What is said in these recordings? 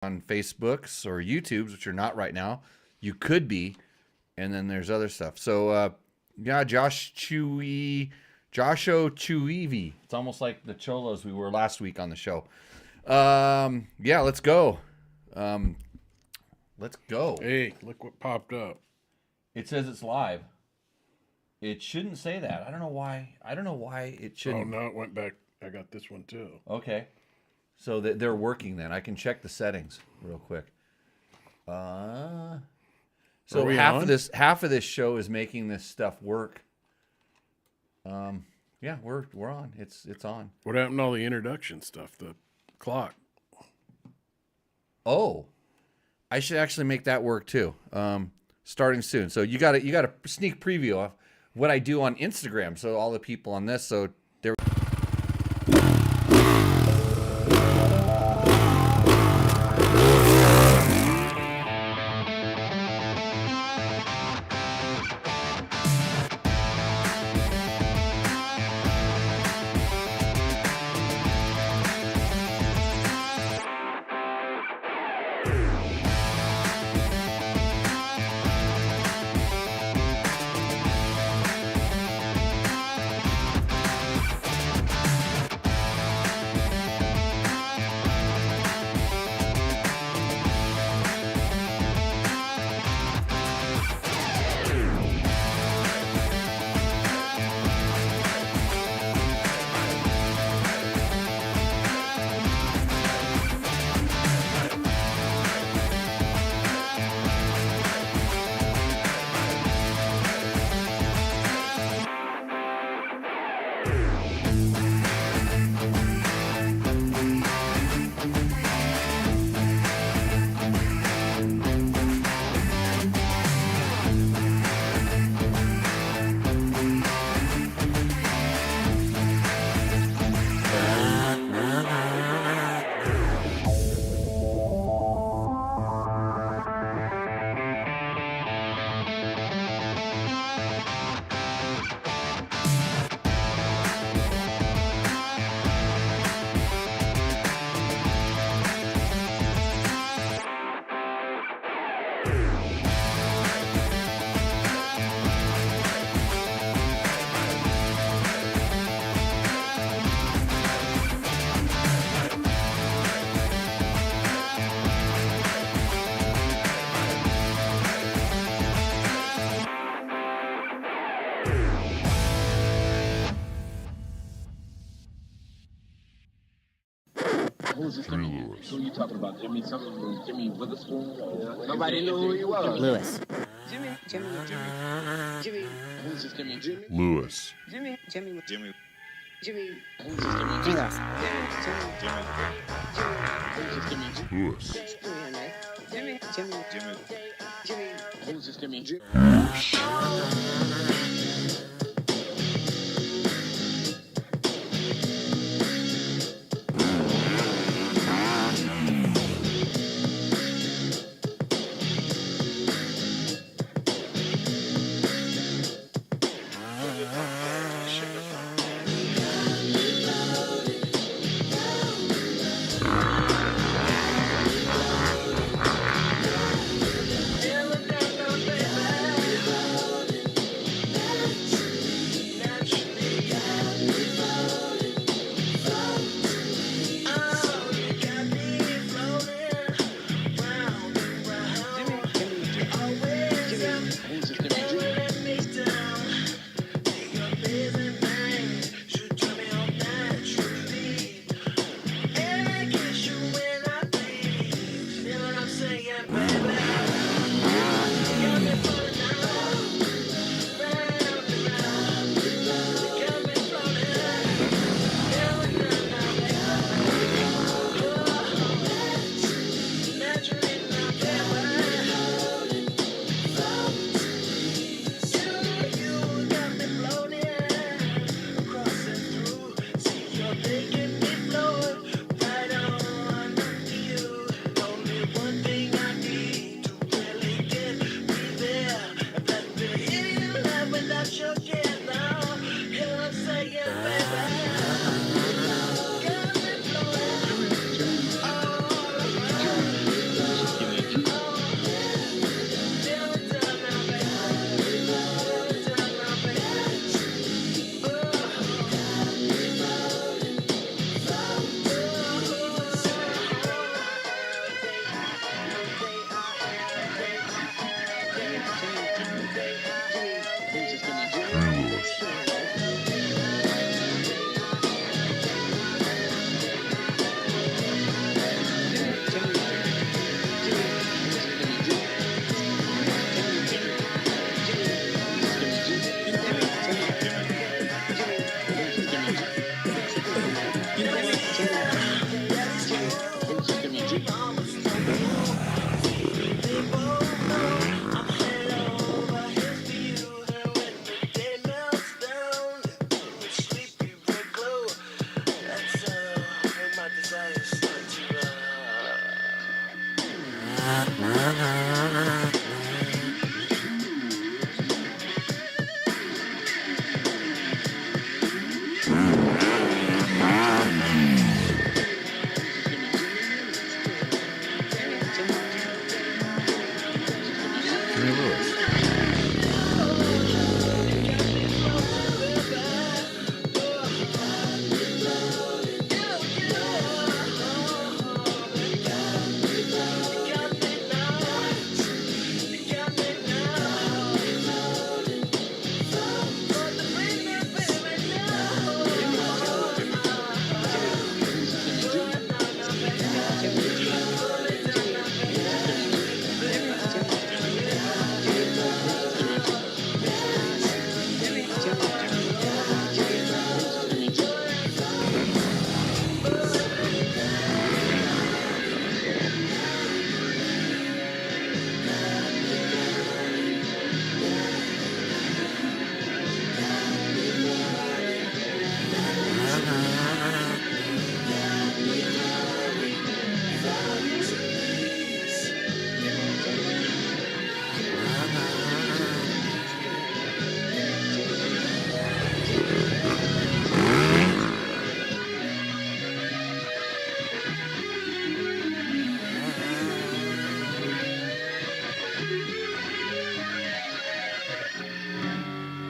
on Facebooks or YouTubes, which you're not right now. You could be. And then there's other stuff. So, yeah, Joshua Chuivi. It's almost like the Cholos we were last week on the show. Yeah, let's go. Let's go. Hey, look what popped up. It says it's live. It shouldn't say that. I don't know why. It shouldn't. Oh, no, it went back. I got this one too. Okay. So they're working then. I can check the settings real quick. So half of this show is making this stuff work. Yeah, we're on. It's on. What happened to all the introduction stuff? The clock. Oh, I should actually make that work too. Starting soon. So you got a sneak preview of what I do on Instagram. So all the people on this. So there. Who's this Jimmy? Who are you talking about? Jimmy something? Jimmy Witherspoon? Nobody knew who he was. Lewis. Jimmy. Who's this Jimmy? Jimmy. Lewis. Jimmy. Jimmy. Who's this Jimmy? Lewis. Who's this Jimmy? Lewis. Who's this Jimmy? Jimmy Lewis.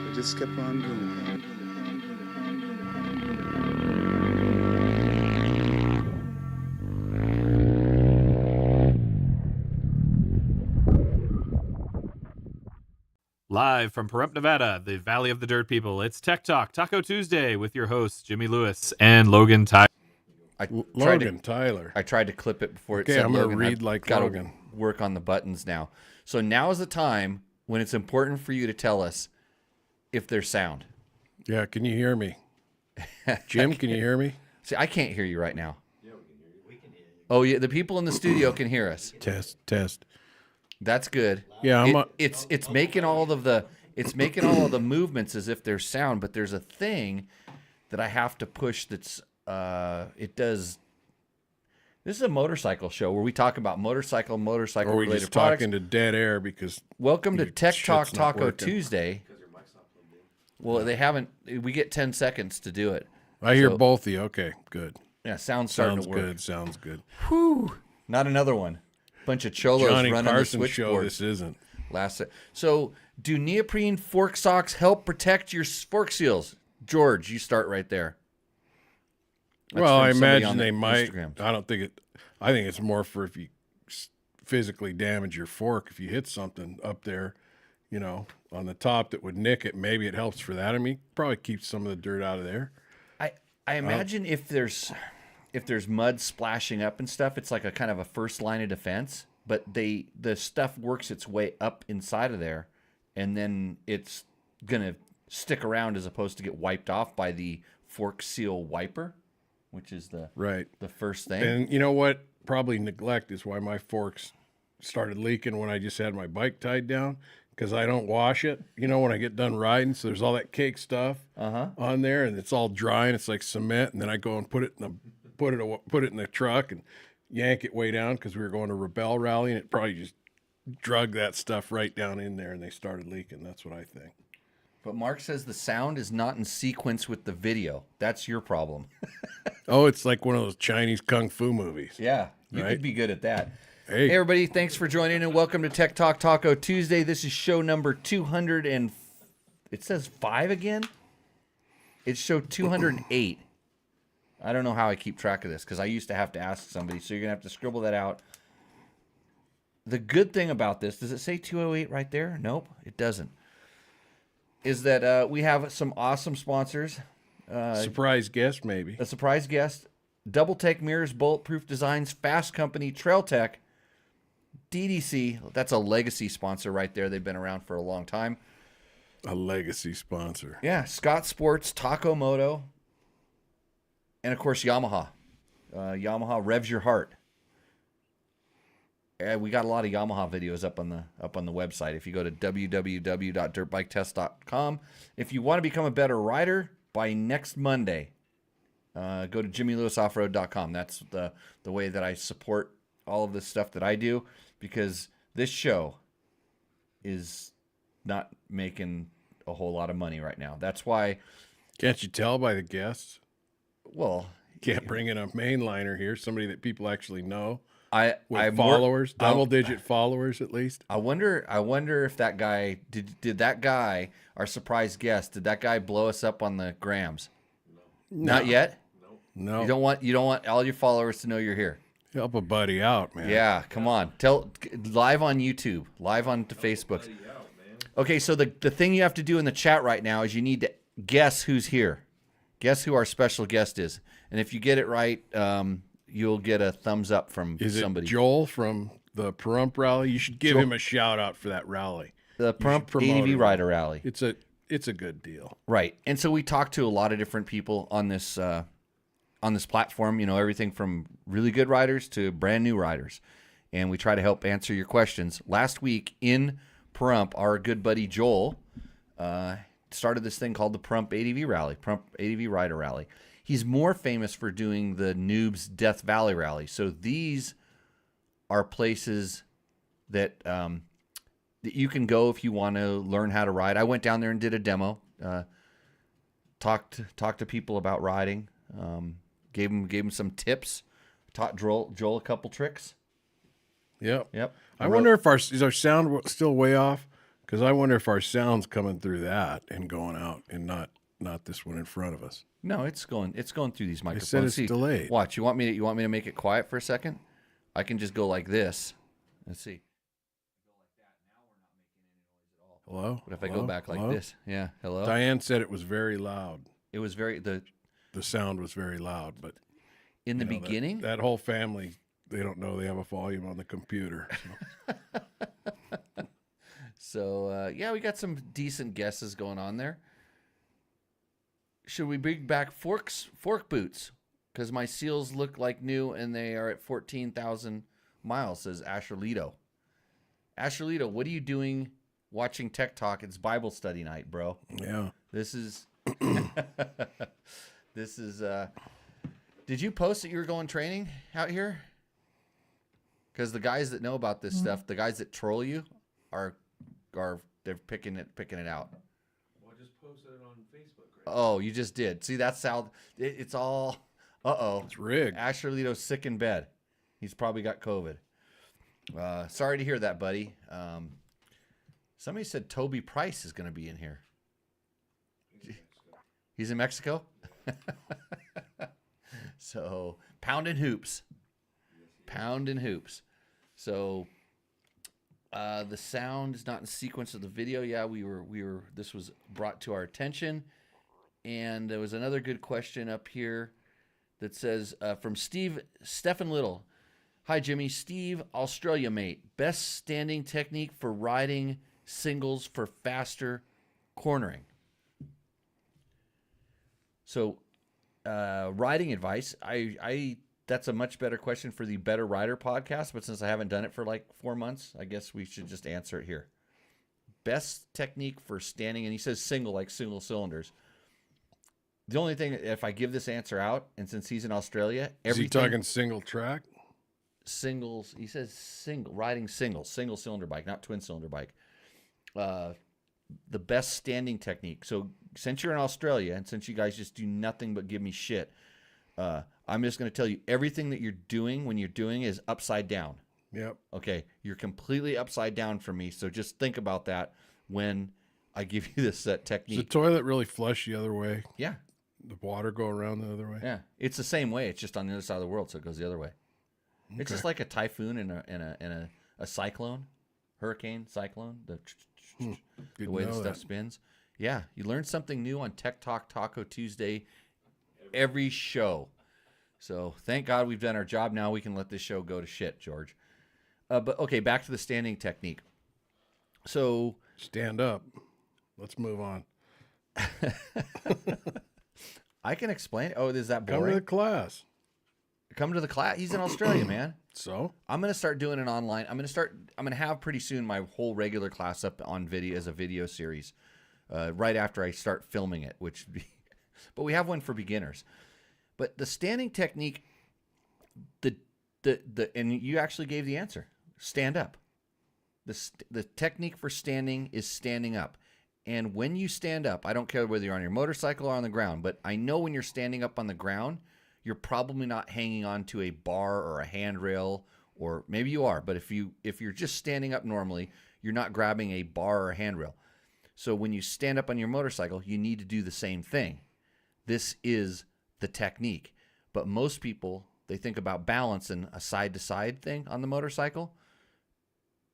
It just kept on going. Live from Pahrump, Nevada, the Valley of the Dirt People, it's Tech Talk Taco Tuesday with your hosts, Jimmy Lewis and Logan Tyler. Tyler. I tried to clip it before it Okay, said I'm gonna Logan. read I've like gotta Logan. work on the buttons now. So now is the time when it's important for you to tell us if there's sound. Yeah, can you hear me? Jim, can you hear me? See, I can't hear you right now. Yeah, we can hear you. We can hear you. Oh, yeah, the people in the studio can hear us. Test. That's good. Yeah, it's making all of the movements as if there's sound, but there's a thing that I have to push that's it does. This is a motorcycle show where we talk about motorcycle or we related just products. talking to dead air because Welcome to your Tech shit's Talk not Taco working. Tuesday. Well, they haven't. We get 10 seconds to do it. I hear So- both of you. Okay, good. Yeah, sounds starting Sounds to work. good. Sounds good. Whew. Not another one. Bunch of cholos Johnny running Carson the show. switchboard. This isn't. So, do neoprene fork socks help protect your fork seals? George, you start right there. That's Well, from I somebody imagine on they might. Instagram. I don't think it. I think it's more for if you physically damage your fork. If you hit something up there, on the top that would nick it, maybe it helps for that. I mean, probably keeps some of the dirt out of there. I imagine if there's mud splashing up and stuff, it's like a kind of a first line of defense. But the stuff works its way up inside of there, and then it's gonna stick around as opposed to get wiped off by the fork seal wiper, which is the first thing. And you know what? Probably neglect is why my forks started leaking when I just had my bike tied down, because I don't wash it. When I get done riding, so there's all that cake stuff on there, and it's all dry and it's like cement. And then I go and put it in the truck and yank it way down because we were going to Rebel Rally, and it probably just drug that stuff right down in there, and they started leaking. That's what I think. But Mark says the sound is not in sequence with the video. That's your problem. Oh, it's like one of those Chinese kung fu movies. Yeah, you Right. could be good at that. Hey. Hey, everybody, thanks for joining and welcome to Tech Talk Taco Tuesday. This is show number 200 and it says 5 again? It's show 208. I don't know how I keep track of this because I used to have to ask somebody, so you're going to have to scribble that out. The good thing about this, does it say 208 right there? Nope, it doesn't. Is that we have some awesome sponsors. Surprise guest, maybe. A surprise guest, Double Take Mirrors, Bulletproof Designs, Fasst Company, Trail Tech, DDC. That's a legacy sponsor right there. They've been around for a long time. A legacy sponsor. Yeah, Scott Sports, Taco Moto, and of course Yamaha. Yamaha revs your heart. We got a lot of Yamaha videos up on the website. If you go to www.dirtbiketest.com, if you want to become a better rider by next Monday, go to jimmylewisoffroad.com. That's the way that I support all of this stuff that I do, because this show is not making a whole lot of money right now. That's why. Can't you tell by the guests? Well, Can't bring in a mainliner here, somebody that people actually know. I Followers, double-digit followers at least. I wonder if that guy did that guy, our surprise guest, did that guy blow us up on the grams? No. Not yet. No. You don't want all your followers to know you're here. Help a buddy out, man. Yeah, come on. Live on YouTube, live on to Facebook. Okay, so the thing you have to do in the chat right now is you need to guess who's here. Guess who our special guest is. And if you get it right, you'll get a thumbs up from somebody. Is it Joel from the Pahrump rally? You should give him a shout out for that rally. The Pahrump ADV Rider Rally. It's a good deal. Right. And so we talked to a lot of different people on this platform, everything from really good riders to brand new riders. And we try to help answer your questions. Last week in Pahrump, our good buddy Joel started this thing called the Pahrump ADV Rally, Pahrump ADV Rider Rally. He's more famous for doing the Noobs Death Valley Rally. So these are places that that you can go if you want to learn how to ride. I went down there and did a demo, talked to people about riding, gave him some tips, taught Joel a couple tricks. Yep. I wonder if is our sound still way off? Because I wonder if our sound's coming through that and going out and not this one in front of us. No, it's going through these microphones. Said it's delayed. Watch. You want me to make it quiet for a second? I can just go like this. Let's see. Hello? But if I go back like this, yeah. Hello. Diane said it was very loud. It was the sound was very loud, but in the beginning, that whole family, they don't know they have a volume on the computer. So yeah, we got some decent guesses going on there. Should we bring back fork boots? Because my seals look like new and they are at 14,000 miles, says Asherlito. Asherlito, what are you doing watching Tech Talk? It's Bible study night, bro. Yeah. This is did you post that you were going training out here? Because the guys that know about this stuff, the guys that troll you are they're picking it out. Well, I just posted it on Facebook. Oh, you just did. See, that's how it's all. It's rigged. Asherlito's sick in bed. He's probably got COVID. Sorry to hear that, buddy. Somebody said Toby Price is going to be in here. He's in Mexico? So, pounding hoops. So, the sound is not in sequence of the video. Yeah, we were. This was brought to our attention. And there was another good question up here that says from Stephen Little. Hi, Jimmy. Steve, Australia mate. Best standing technique for riding singles for faster cornering. So, riding advice. I that's a much better question for the Better Rider podcast, but since I haven't done it for like 4 months, I guess we should just answer it here. Best technique for standing, and he says single, like single cylinders. The only thing, if I give this answer out, and since he's in Australia, everything... Is he talking single track? Singles, he says riding single cylinder bike, not twin cylinder bike. The best standing technique. So since you're in Australia, and since you guys just do nothing but give me shit, I'm just going to tell you everything that you're doing when you're doing is upside down. Yep. Okay, you're completely upside down for me, so just think about that when I give you this technique. Does the toilet really flush the other way? Yeah. The water go around the other way? Yeah, it's the same way. It's just on the other side of the world, so it goes the other way. Okay. It's just like a typhoon and a cyclone, hurricane, cyclone. The way the stuff spins. Yeah, you learn something new on Tech Talk Taco Tuesday every show. So thank God we've done our job. Now we can let this show go to shit, George. But okay, back to the standing technique. So stand up. Let's move on. I can explain. Oh, is that boring? Come to the class. Come to the class. He's in Australia, man. So I'm gonna start doing it online. I'm gonna have pretty soon my whole regular class up on video as a video series, right after I start filming it. But we have one for beginners. But the standing technique, and you actually gave the answer. Stand up. The technique for standing is standing up. And when you stand up, I don't care whether you're on your motorcycle or on the ground, but I know when you're standing up on the ground, you're probably not hanging on to a bar or a handrail, or maybe you are, but if you're just standing up normally, you're not grabbing a bar or a handrail. So when you stand up on your motorcycle, you need to do the same thing. This is the technique. But most people, they think about balance and a side-to-side thing on the motorcycle.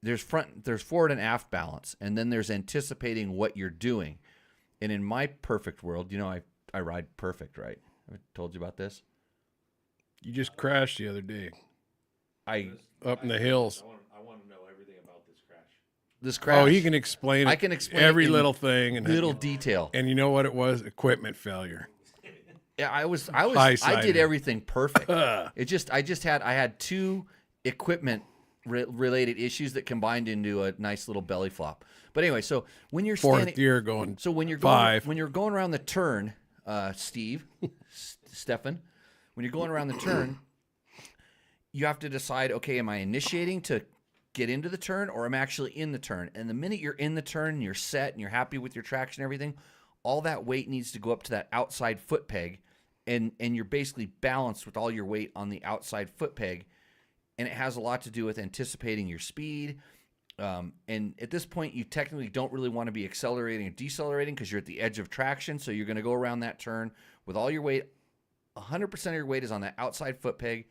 There's forward and aft balance, and then there's anticipating what you're doing. And in my perfect world, I ride perfect, right? I told you about this. You just crashed the other day up in the hills. I want to know everything about this crash. This crash. Oh, he can explain it. I can explain every it in little thing and little detail. And you know what it was? Equipment failure. Yeah, I High-sided. did everything perfect. I had two equipment related issues that combined into a nice little belly flop. But anyway, so when you're fourth year going, so when you're five. going, when you're going around the turn, Stefan, when you're going around the turn, you have to decide, okay, am I initiating to get into the turn, or am I actually in the turn? And the minute you're in the turn and you're set and you're happy with your traction and everything, all that weight needs to go up to that outside foot peg, and you're basically balanced with all your weight on the outside foot peg. And it has a lot to do with anticipating your speed. And at this point, you technically don't really want to be accelerating or decelerating because you're at the edge of traction. So you're going to go around that turn with all your weight. 100% of your weight is on that outside foot peg.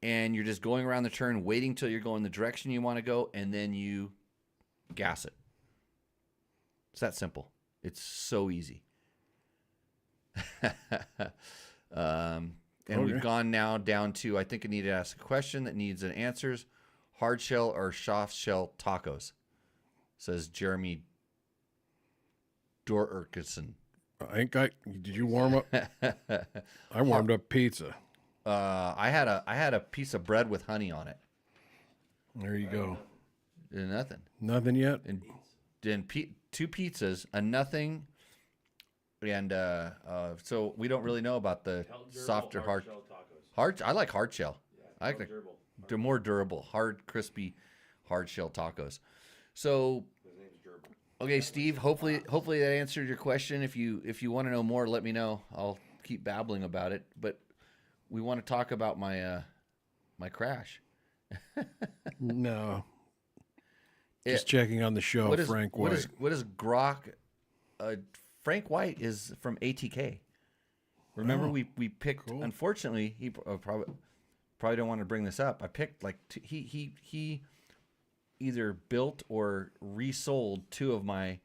And you're just going around the turn, waiting till you're going the direction you want to go, and then you gas it. It's that simple. It's so easy. And we've gone now down to, I think I need to ask a question that needs an answers. Hard shell or soft shell tacos, says Jeremy Dorkerson. Did you warm up? I warmed up pizza. I had a piece of bread with honey on it. There you go. Nothing. Nothing yet? And then two pizzas, a nothing. And so we don't really know about the softer hard shell tacos. Hard. I like hard shell. Yeah, I like durable. They're more durable, hard, crispy, hard shell tacos. So, okay, Steve. Hopefully that answered your question. If you want to know more, let me know. I'll keep babbling about it. But we want to talk about my crash. No. Just checking on the show, Frank White. What is Grok? Frank White is from ATK. Remember, we picked. Cool. Unfortunately, he probably don't want to bring this up. I picked he either built or resold two of my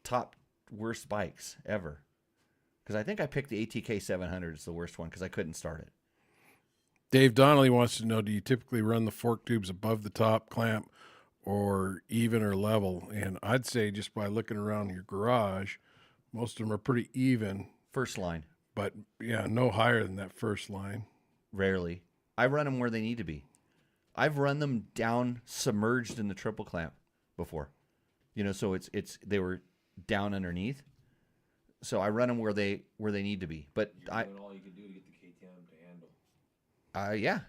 top worst bikes ever. Because I think I picked the ATK 700 as the worst one because I couldn't start it. Dave Donnelly wants to know: do you typically run the fork tubes above the top clamp, or even or level? And I'd say just by looking around your garage, most of them are pretty even. First line. But, yeah, no higher than that first line. Rarely. I run them where they need to be. I've run them down submerged in the triple clamp before. So they were down underneath. So I run them where they need to be. But you're doing all you can do to get the KTM to handle. Yeah,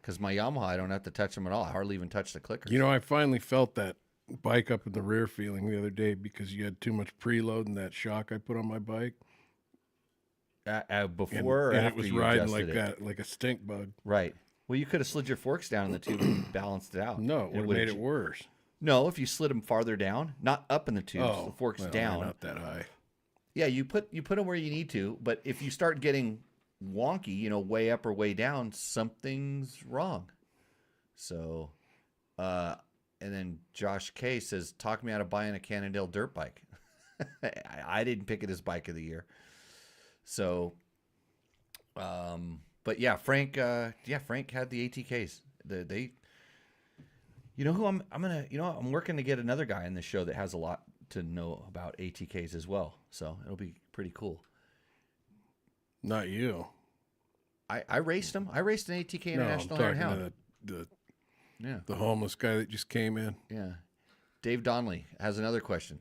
because my Yamaha, I don't have to touch them at all. I hardly even touch the clickers. I finally felt that bike up in the rear feeling the other day because you had too much preload in that shock I put on my bike. Before and or it after was you riding adjusted like that, like a stink bug. Right. Well, you could have slid your forks down in the tube and balanced it out. No, it would have made it worse. No, if you slid them farther down, not up in the tubes, the forks down. Not that high. Yeah, you put them where you need to, but if you start getting wonky, way up or way down, something's wrong. So, and then Josh K says, talk me out of buying a Cannondale dirt bike. I didn't pick it as bike of the year. So, but yeah, Frank had the ATKs. They who I'm working to get another guy in the show that has a lot to know about ATKs as well. So it'll be pretty cool. Not you. I raced him. I raced an ATK International I'm Hound. The homeless guy that just came in. Yeah. Dave Donnelly has another question.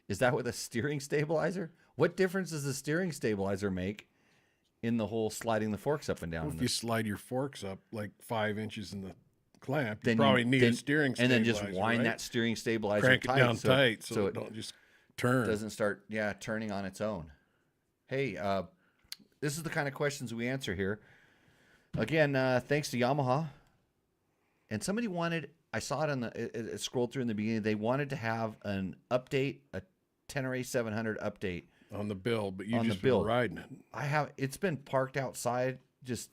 Is that with a steering stabilizer? What difference does the steering stabilizer make in the whole sliding the forks up and down? Well, if you slide your forks up like 5 inches in the clamp, you then probably need a then- steering and then stabilizer, just wind right? that steering stabilizer Crank it tight, down tight so it it don't just turn. doesn't start turning on its own. Hey, this is the kind of questions we answer here. Again, thanks to Yamaha. And somebody wanted, I saw it on it scrolled through in the beginning. They wanted to have an update, a Tenere 700 update on the build, but you on just the been build. riding it. It's been parked outside, just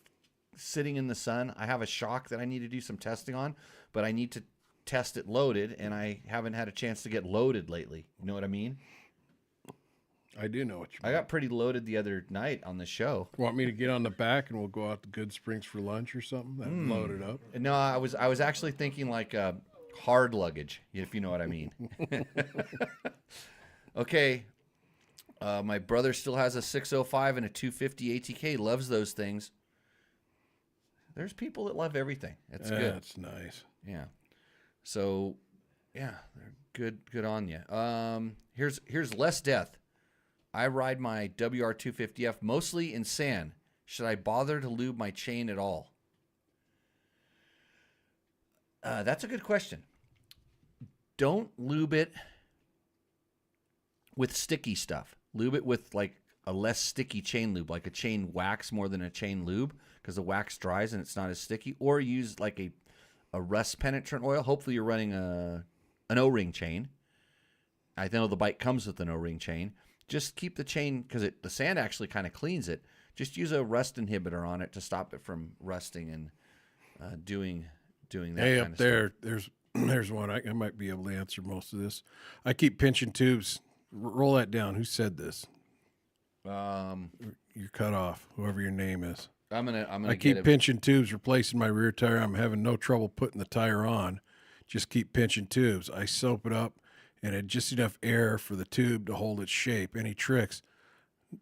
sitting in the sun. I have a shock that I need to do some testing on, but I need to test it loaded, and I haven't had a chance to get loaded lately. You know what I mean? I do know what you I mean. got pretty loaded the other night on the show. Want me to get on the back and we'll go out to Good Springs for lunch or something? That load it up. No, I was actually thinking like hard luggage, if you know what I mean. Okay. My brother still has a 605 and a 250 ATK. Loves those things. There's people that love everything. It's good. That's nice. Yeah. So, yeah, they're good on you. Here's less death. I ride my WR250F mostly in sand. Should I bother to lube my chain at all? That's a good question. Don't lube it with sticky stuff. Lube it with like a less sticky chain lube, like a chain wax more than a chain lube, because the wax dries and it's not as sticky. Or use like a rust penetrant oil. Hopefully you're running an O-ring chain. I know the bike comes with an O-ring chain. Just keep the chain, because the sand actually kind of cleans it. Just use a rust inhibitor on it to stop it from rusting and doing that. Hey, kind up of there, there's one. I might be able to answer most of this. I keep pinching tubes. Roll that down. Who said this? stuff. You're cut off. Whoever your name is. I'm gonna I keep pinching tubes, replacing my rear tire. I'm having no trouble putting the tire on. Just keep pinching tubes. I soap it up, and it just enough air for the tube to hold its shape. Any tricks?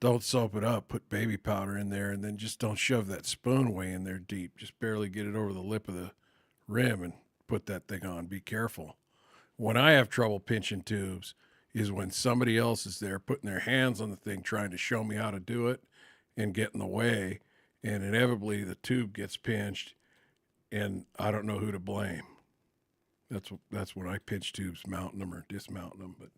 Don't soap it up. Put baby powder in there, and then just don't shove that spoon way in there deep. Just barely get it over the lip of the rim and put that thing on. Be careful. When I have trouble pinching tubes is when somebody else is there putting their hands on the thing trying to show me how to do it and get in the way, and inevitably the tube gets pinched and I don't know who to blame. That's when I pinch tubes, mounting them or dismounting them, but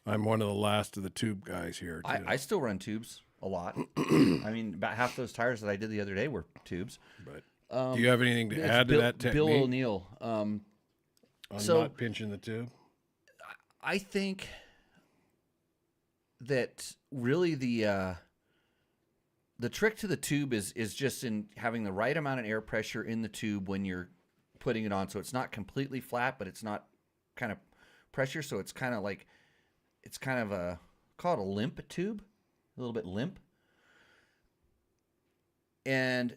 I'm one of the last of the tube guys here too. I still run tubes a lot. I mean, about half those tires that I did the other day were tubes. But do you have anything to add to that technique? Bill O'Neill. on so- not pinching the tube? I think that really the trick to the tube is just in having the right amount of air pressure in the tube when you're putting it on, so it's not completely flat, but it's not kind of pressure, so it's kind of like call it a limp tube, a little bit limp. And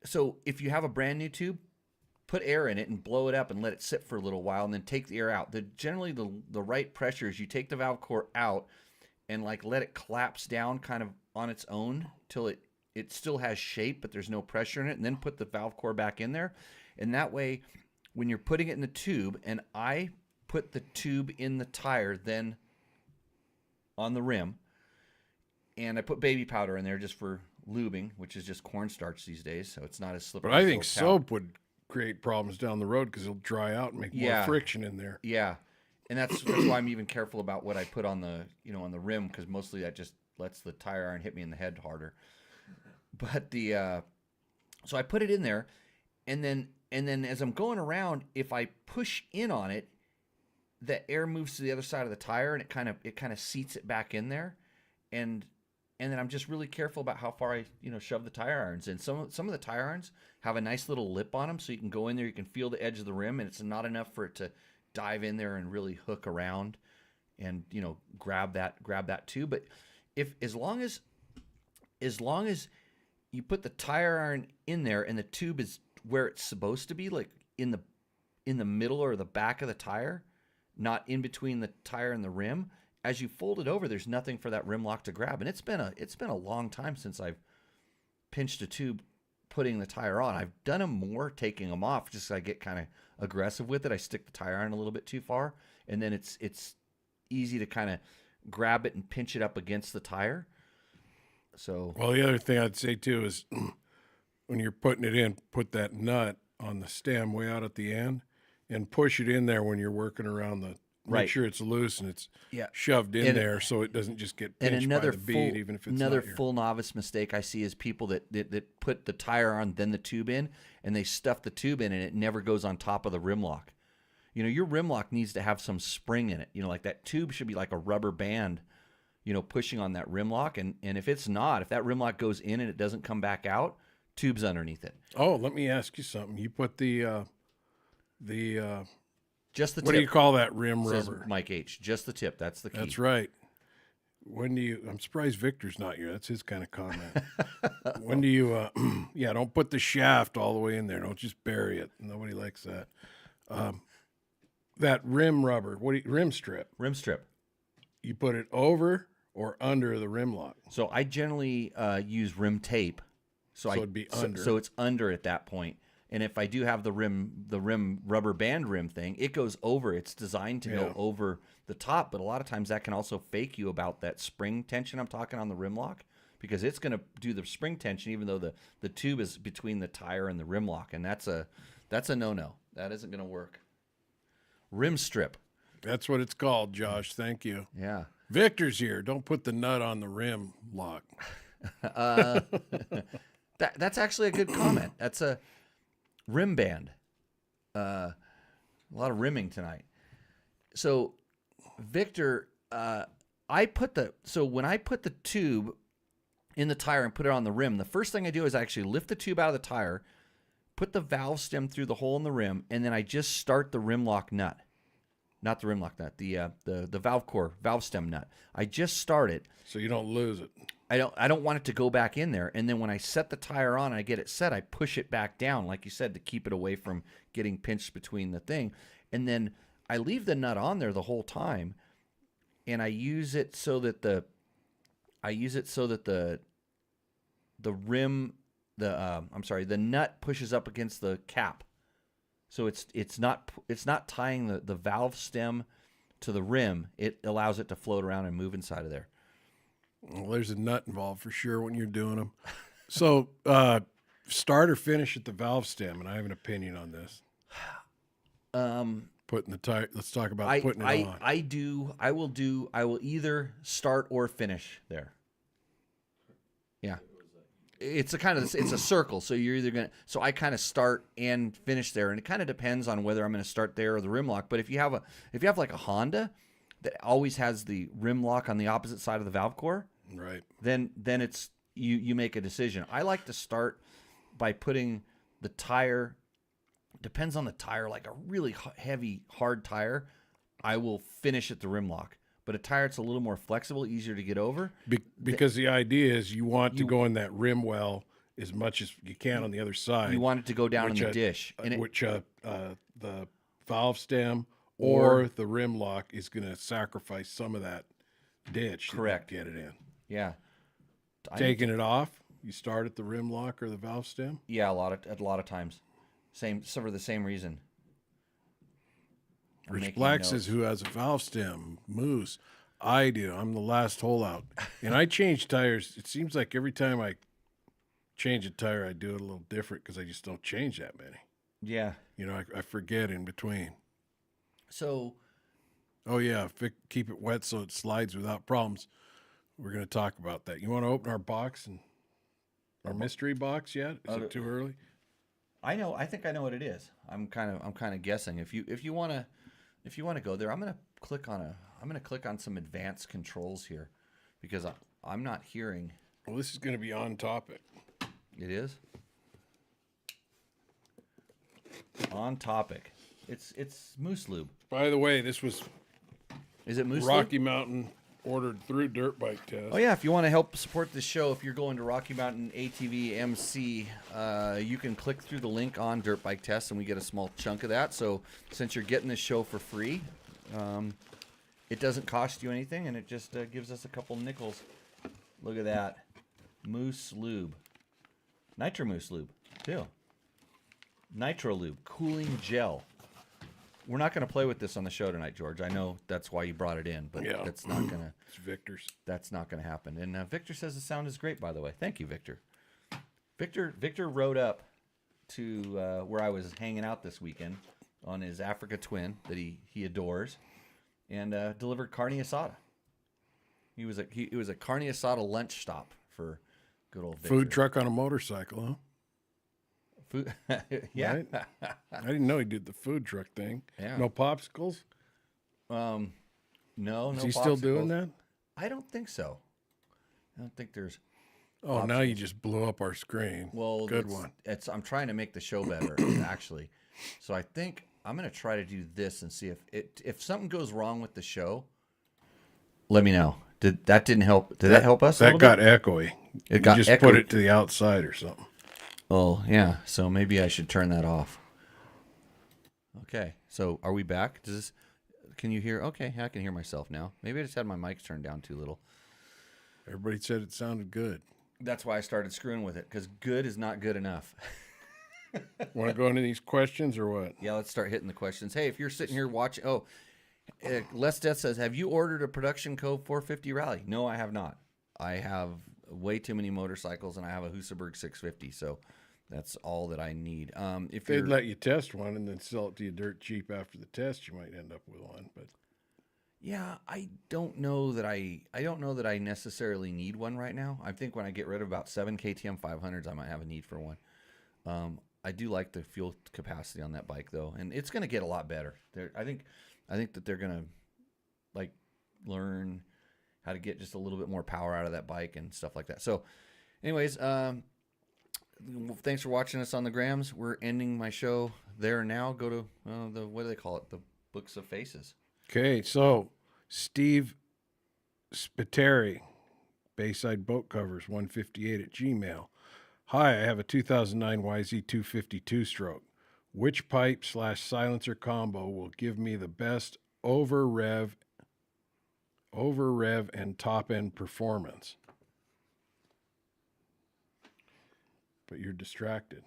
so if you have a brand new tube, put air in it and blow it up and let it sit for a little while, and then take the air out. Generally the right pressure is you take the valve core out and like let it collapse down kind of on its own till it still has shape, but there's no pressure in it, and then put the valve core back in there. And that way, when you're putting it in the tube, and I put the tube in the tire, then on the rim, and I put baby powder in there just for lubing, which is just cornstarch these days, so it's not as slippery. But I as think soap towel. soap would create problems down the road because it'll dry out and make more friction in there. Yeah, and that's why I'm even careful about what I put on the on the rim, because mostly that just lets the tire iron hit me in the head harder. But so I put it in there, and then as I'm going around, if I push in on it, the air moves to the other side of the tire, and it kind of seats it back in there, and then I'm just really careful about how far I shove the tire irons in. Some of the tire irons have a nice little lip on them, so you can go in there, you can feel the edge of the rim, and it's not enough for it to dive in there and really hook around and grab that tube. But as long as you put the tire iron in there and the tube is where it's supposed to be, like in the middle or the back of the tire, not in between the tire and the rim, as you fold it over, there's nothing for that rim lock to grab. And it's been a long time since I've pinched a tube putting the tire on. I've done them more taking them off, just so I get kind of aggressive with it. I stick the tire iron a little bit too far, and then it's easy to kind of grab it and pinch it up against the tire. So Well, the other thing I'd say too is when you're putting it in, put that nut on the stem way out at the end and push it in there when you're working around the. Make Right. sure it's loose and it's Yeah. shoved in And- there so it doesn't just get And pinched by another the bead, even if it's another not your... full novice mistake I see is people that put the tire on, then the tube in, and they stuff the tube in, and it never goes on top of the rim lock. You know, your rim lock needs to have some spring in it. You know, like that tube should be like a rubber band, you know, pushing on that rim lock. And if it's not, if that rim lock goes in and it doesn't come back out, tube's underneath it. Oh, let me ask you something. You put the Just the tip. what do you call that rim Says rubber? Mike H. Just the tip. That's the key. That's right. When do you? I'm surprised Victor's not here. That's his kind of comment. When do you? Yeah, don't put the shaft all the way in there. Don't just bury it. Nobody likes that. That rim rubber. Rim strip? Rim strip. You put it over or under the rim lock. So I generally use rim tape. So it'd be under. So it's under at that point. And if I do have the rim rubber band rim thing, it goes over. It's designed to go over the top, but a lot of times that can also fake you about that spring tension I'm talking on the rim lock, because it's going to do the spring tension even though the tube is between the tire and the rim lock, and that's a no-no. That isn't going to work. Rim strip. That's what it's called, Josh. Thank you. Yeah. Victor's here. Don't put the nut on the rim lock. That's actually a good comment. That's a rim band. A lot of rimming tonight. So, Victor, when I put the tube in the tire and put it on the rim, the first thing I do is I actually lift the tube out of the tire, put the valve stem through the hole in the rim, and then I just start the rim lock nut. Not the rim lock nut, the valve core, valve stem nut. I just start it. So you don't lose it. I don't want it to go back in there. And then when I set the tire on and I get it set, I push it back down, like you said, to keep it away from getting pinched between the thing. And then I leave the nut on there the whole time, and I use it so that the nut pushes up against the cap. So it's not tying the valve stem to the rim. It allows it to float around and move inside of there. Well, there's a nut involved for sure when you're doing them. So start or finish at the valve stem, and I have an opinion on this. Putting the tire. Let's talk about putting it on. I will either start or finish there. Yeah. It's a circle, so you're either gonna. So I kind of start and finish there, and it kind of depends on whether I'm going to start there or the rim lock. But if you have like a Honda that always has the rim lock on the opposite side of the valve core, right? Then it's you make a decision. I like to start by putting the tire. Depends on the tire. Like a really heavy, hard tire, I will finish at the rim lock. But a tire that's a little more flexible, easier to get over. Because the idea is you want to go in that rim well as much as you can on the other side. You want it to go down in the dish. The valve stem or the rim lock is going to sacrifice some of that ditch. Correct. To get it in. Yeah. Taking it off, you start at the rim lock or the valve stem? Yeah, a lot of times. For the same reason. Rich Black says, who has a valve stem? Moose. I do. I'm the last holdout. And I change tires. It seems like every time I change a tire, I do it a little different because I just don't change that many. Yeah. You know, I forget in between. So. Oh, yeah. Keep it wet so it slides without problems. We're going to talk about that. You want to open our box and our mystery box yet? Is it too early? I know. I think I know what it is. I'm kind of guessing. If you want to go there, I'm going to click on some advanced controls here, because I'm not hearing. Well, this is going to be on topic. It is on topic. It's Moose Lube. By the way, this was. Is it Moose Rocky Lube? Mountain ordered through Dirt Bike Test. Oh yeah, if you want to help support this show, if you're going to Rocky Mountain ATV MC, you can click through the link on Dirt Bike Test, and we get a small chunk of that. So since you're getting this show for free, it doesn't cost you anything, and it just gives us a couple nickels. Look at that, Moose Lube, Nitro Moose Lube too. Nitro Lube, cooling gel. We're not going to play with this on the show tonight, George. I know that's why you brought it in, but that's not going to. It's Victor's. That's not going to happen. And Victor says the sound is great, by the way. Thank you, Victor. Victor wrote up to where I was hanging out this weekend on his Africa Twin that he adores, and delivered carne asada. It was a carne asada lunch stop for good old Victor. Food truck on a motorcycle, huh? Food, yeah. Right? I didn't know he did the food truck thing. Yeah. No popsicles? No, Is no. he still doing popsicles. that? I don't think so. I don't think there's. Oh, now you just blew up our screen. Well, good one. I'm trying to make the show better, actually. So I think I'm going to try to do this and see if something goes wrong with the show. Let me know. Didn't help? Did that help us? That got echoey. It got just echoey. put it to the outside or something. Oh yeah. So maybe I should turn that off. Okay. So are we back? Can you hear? Okay, I can hear myself now. Maybe I just had my mic turned down too little. Everybody said it sounded good. That's why I started screwing with it, because good is not good enough. Want to go into these questions or what? Yeah, let's start hitting the questions. Hey, if you're sitting here watching, Les Death says, have you ordered a Production Cove 450 Rally? No, I have not. I have way too many motorcycles, and I have a Husaberg 650, so that's all that I need. If they'd let you test one and then sell it to you dirt cheap after the test, you might end up with one. But yeah, I don't know that I necessarily need one right now. I think when I get rid of about 7 KTM 500s, I might have a need for one. I do like the fuel capacity on that bike though, and it's going to get a lot better. I think that they're going to like learn how to get just a little bit more power out of that bike and stuff like that. So, anyways, thanks for watching us on the Grams. We're ending my show there now. Go to what do they call it? The Books of Faces. okay, so Steve Spiteri, Bayside Boat Covers 158 at Gmail. Hi, I have a 2009 YZ252 stroke. Which pipe / silencer combo will give me the best over rev and top end performance? But you're distracted.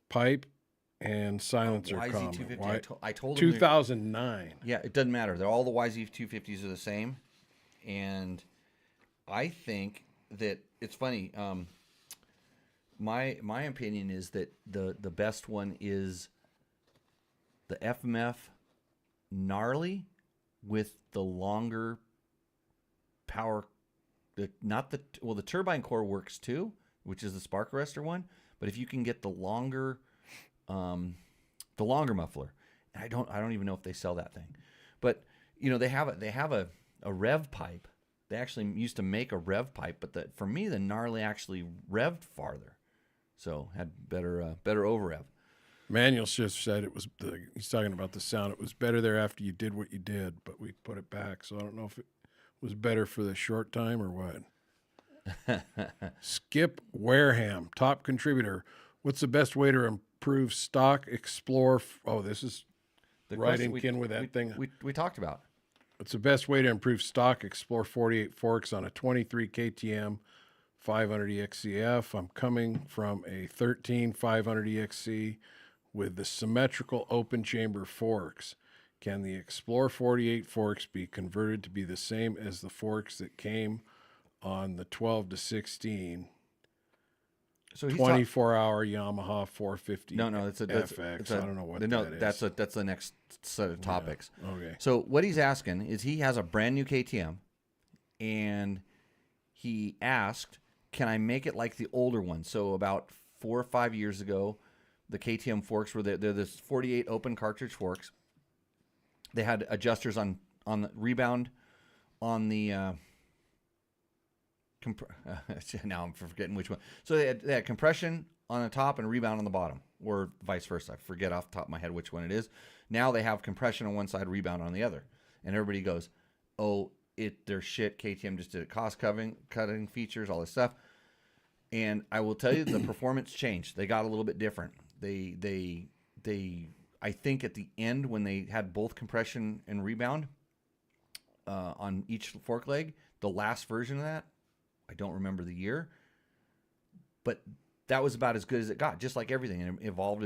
Pipe and silencer combo. YZ250. I told them 2009. yeah, it doesn't matter. All the YZ250s are the same, and I think that it's funny. My opinion is that the best one is the FMF gnarly with the longer power. The turbine core works too, which is the spark arrestor one. But if you can get the longer muffler, and I don't even know if they sell that thing, but they have a rev pipe. They actually used to make a rev pipe, but for me the gnarly actually revved farther, so had better over rev. Manuel just said it was. He's talking about the sound. It was better there after you did what you did, but we put it back. So I don't know if it was better for the short time or what. Skip Wareham, top contributor. What's the best way to improve stock Explore? Oh, this is The right question in with that thing. we talked about. What's the best way to improve stock Explore 48 forks on a 23 KTM 500 EXCF? I'm coming from a 13 500 EXC with the symmetrical open chamber forks. Can the Explore 48 forks be converted to be the same as the forks that came on the 12 to 16 So 24-hour Yamaha 450 No, that's FX? I don't know what no, that is. that's the next set of topics. Yeah, okay. So what he's asking is he has a brand new KTM, and he asked, "Can I make it like the older one?" So about 4 or 5 years ago, the KTM forks were they're this 48 open cartridge forks. They had adjusters on the rebound, on the now I'm forgetting which one. So they had compression on the top and rebound on the bottom, or vice versa. I forget off the top of my head which one it is. Now they have compression on one side, rebound on the other, and everybody goes, "Oh, they're shit." KTM just did it, cost cutting features, all this stuff. And I will tell you, the performance changed. They got a little bit different. They I think at the end when they had both compression and rebound on each fork leg, the last version of that, I don't remember the year, but that was about as good as it got, just like everything. And it evolved.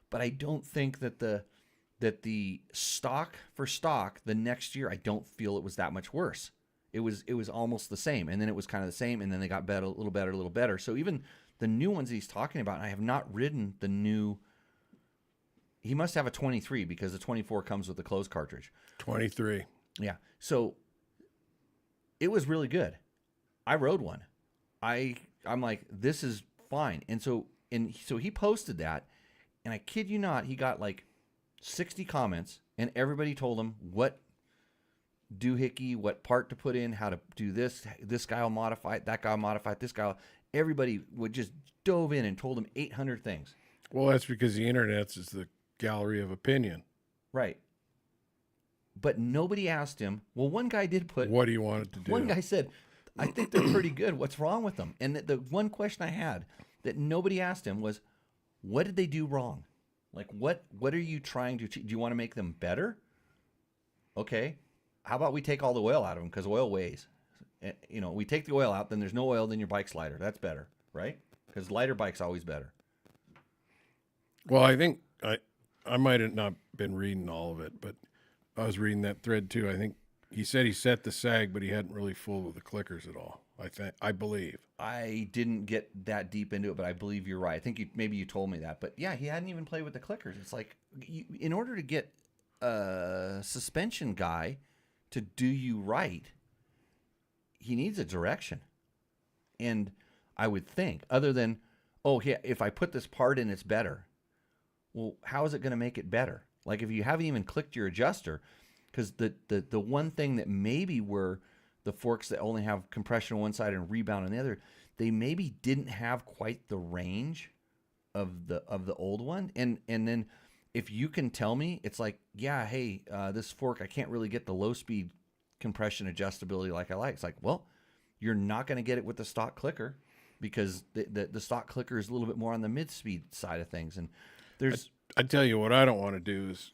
But I don't think that the stock for stock the next year, I don't feel it was that much worse. It was almost the same, and then it was kind of the same, and then they got better, a little better. So even the new ones he's talking about, and I have not ridden the new. He must have a 23 because the 24 comes with the closed cartridge. 23. Yeah. So it was really good. I rode one. I'm like, this is fine. And so he posted that, and I kid you not, he got like 60 comments, and everybody told him what doohickey, what part to put in, how to do this. This guy will modify it. That guy will modify it. This guy will. Everybody would just dove in and told him 800 things. Well, that's because the internet's is the gallery of opinion. Right. But nobody asked him. Well, one guy did put. What do you want it to do? One guy said, I think they're pretty good. What's wrong with them? And the one question I had that nobody asked him was, what did they do wrong? Like, what are you trying to achieve? Do you want to make them better? Okay. How about we take all the oil out of them? Because oil weighs. You know, we take the oil out, then there's no oil, then your bike's lighter. That's better, right? Because lighter bike's always better. Well, I think I might have not been reading all of it, but I was reading that thread too. I think he said he set the sag, but he hadn't really fooled with the clickers at all. I believe. I didn't get that deep into it, but I believe you're right. I think maybe you told me that. But yeah, he hadn't even played with the clickers. It's like, in order to get a suspension guy to do you right, he needs a direction. And I would think, other than, oh, yeah, if I put this part in, it's better. Well, how is it going to make it better? Like if you haven't even clicked your adjuster, because the one thing that maybe were the forks that only have compression on one side and rebound on the other, they maybe didn't have quite the range of the old one. And then if you can tell me, it's like, yeah, hey, this fork, I can't really get the low speed compression adjustability like I like. It's like, well, you're not going to get it with the stock clicker because the stock clicker is a little bit more on the mid speed side of things. And there's, I tell you what I don't want to do is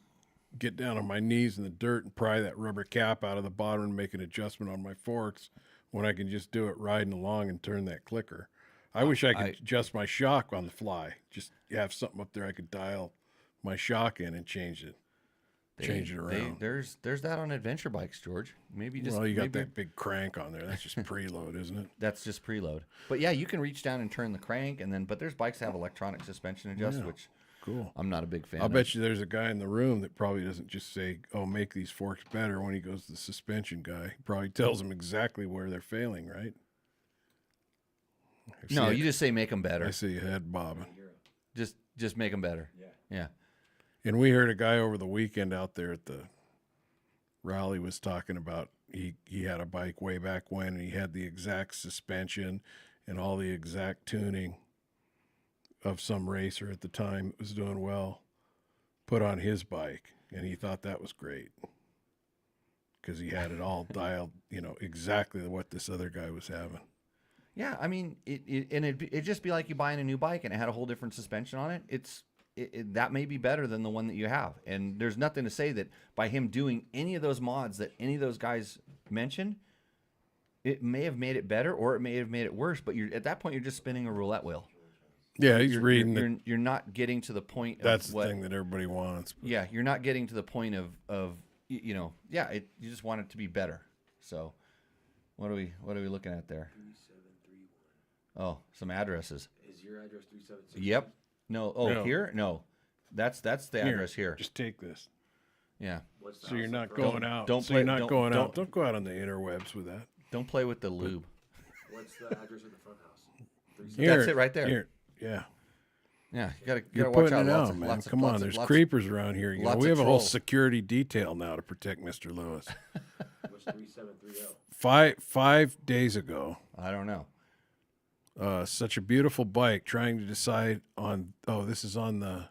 get down on my knees in the dirt and pry that rubber cap out of the bottom and make an adjustment on my forks when I can just do it riding along and turn that clicker. I wish I could adjust my shock on the fly. Just have something up there I could dial my shock in and change it around. There's that on adventure bikes, George. Maybe just you got that big crank on there. That's just preload, isn't it? That's just preload. But yeah, you can reach down and turn the crank, and then but there's bikes that have electronic suspension adjust, which cool. I'm not a big fan. I'll bet you there's a guy in the room that probably doesn't just say, "Oh, make these forks better." When he goes to the suspension guy, he probably tells them exactly where they're failing, right? No, you just say make them better. I see your head bobbing. Just make them better. Yeah. And we heard a guy over the weekend out there at the rally was talking about he had a bike way back when, and he had the exact suspension and all the exact tuning of some racer at the time that was doing well put on his bike, and he thought that was great because he had it all dialed, exactly what this other guy was having. Yeah, I mean, it'd just be like you buying a new bike and it had a whole different suspension on it. That may be better than the one that you have. And there's nothing to say that by him doing any of those mods that any of those guys mentioned, it may have made it better or it may have made it worse. But at that point, you're just spinning a roulette wheel. Yeah, You're not getting to the point of that's the thing that everybody wants. Yeah, you're not getting to the point of you just want it to be better. So what are we looking at there? 3731. Oh, some addresses. Is your address 376? Yep. No. Oh, No. here? No. That's the address here. Just take this. Yeah. So you're not going out. Don't so you're play- not don't- going out. don't- Don't go out on the interwebs with that. Don't play with the lube. What's the address of the front house? That's it right there. Here. Yeah. Yeah, you gotta You're watch putting out. it Lots out, of, man. lots of, Come lots on, of- there's lots of- creepers around here. lots We of have a whole trolls. security detail now to protect Mr. Lewis. What's 3730? 5 days ago, I don't know. such a beautiful bike. Trying to decide on. Oh, this is on the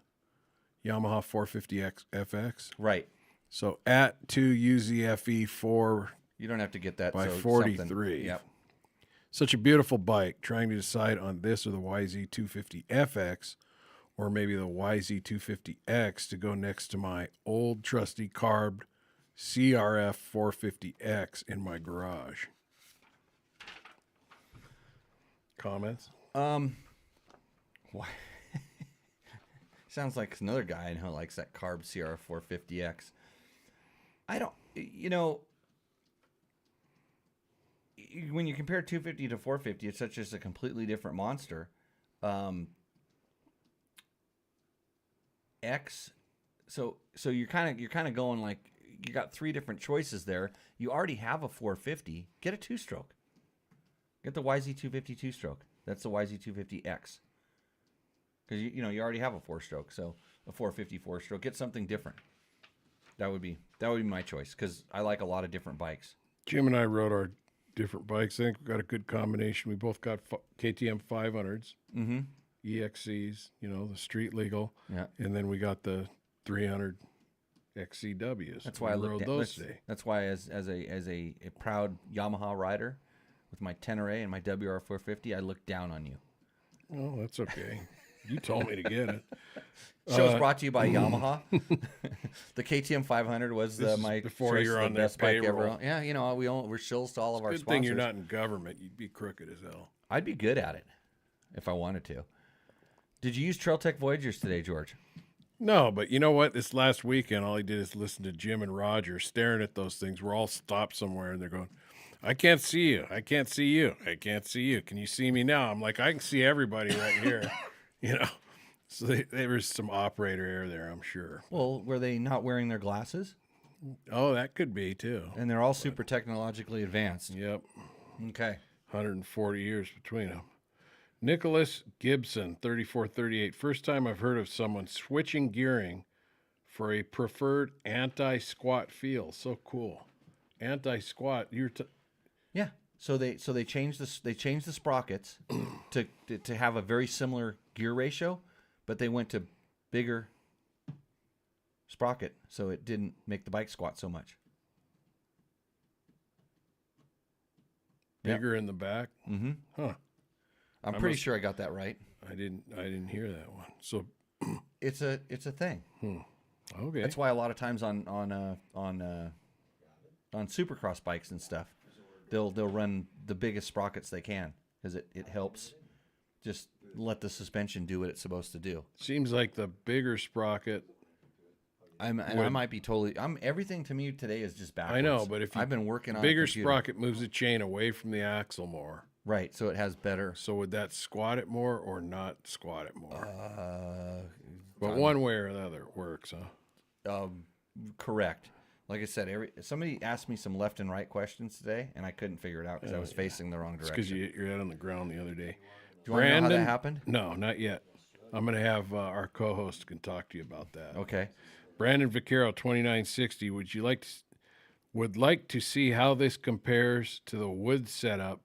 Yamaha 450X FX. Right. So at 2UZFE4 You don't have to get that by so 43. Yep. Such a beautiful bike. Trying to decide on this or the YZ250FX, or maybe the YZ250X to go next to my old trusty carbed CRF 450X in my garage. Comments? Why? Sounds like another guy I know likes that carb CR 450X. I don't, when you compare 250 to 450, it's such just a completely different monster. X. So you're kind of going like you got 3 different choices there. You already have a 450. Get a 2-stroke. Get the YZ250 2-stroke. That's the YZ250X. Because you already have a 4-stroke, so a 450 4-stroke. Get something different. That would be my choice because I like a lot of different bikes. Jim and I rode our different bikes. I think we got a good combination. We both got KTM 500s, EXCs, the street legal, and then we got the 300 XCWs. That's why I rode those today. That's why as a proud Yamaha rider with my Tenere and my WR450, I look down on you. Oh, that's okay. You told me to get it. Show's brought to you by Yamaha. The KTM 500 was my before choice you're of on the their best bike payroll. ever. Yeah, we're shills to all of our Good sponsors. thing you're not in government. You'd be crooked as hell. I'd be good at it if I wanted to. Did you use Trail Tech Voyagers today, George? No, but you know what? This last weekend, all I did is listen to Jim and Roger staring at those things. We're all stopped somewhere, and they're going, I can't see you. I can't see you. I can't see you. Can you see me now? I'm like, I can see everybody right here. So there was some operator error there, I'm sure. Well, were they not wearing their glasses? Oh, that could be, too. And they're all super technologically advanced. Yep. Okay. 140 years between them. Nicholas Gibson, 3438. First time I've heard of someone switching gearing for a preferred anti-squat feel. So cool. Anti-squat. Yeah. So they changed the sprockets to have a very similar gear ratio, but they went to bigger sprocket so it didn't make the bike squat so much. Bigger in the back. Mm-hmm. Huh. I'm pretty sure I got that right. I didn't hear that one. So it's a thing. Okay. That's why a lot of times on supercross bikes and stuff, they'll run the biggest sprockets they can because it helps just let the suspension do what it's supposed to do. Seems like the bigger sprocket. I might be totally. Everything to me today is just backwards. I know, but if I've been working on bigger a computer. sprocket moves the chain away from the axle more. Right, so it has better. So would that squat it more or not squat it more? But one way or the other works, huh? Correct. Like I said, somebody asked me some left and right questions today, and I couldn't figure it out because I was facing the wrong direction. Because you hit your head on the ground the other day. Do you want to know how that happened? No, not yet. I'm going to have our co-host can talk to you about that. Okay. Brandon Vaquero, 2960. Would like to see how this compares to the wood setup,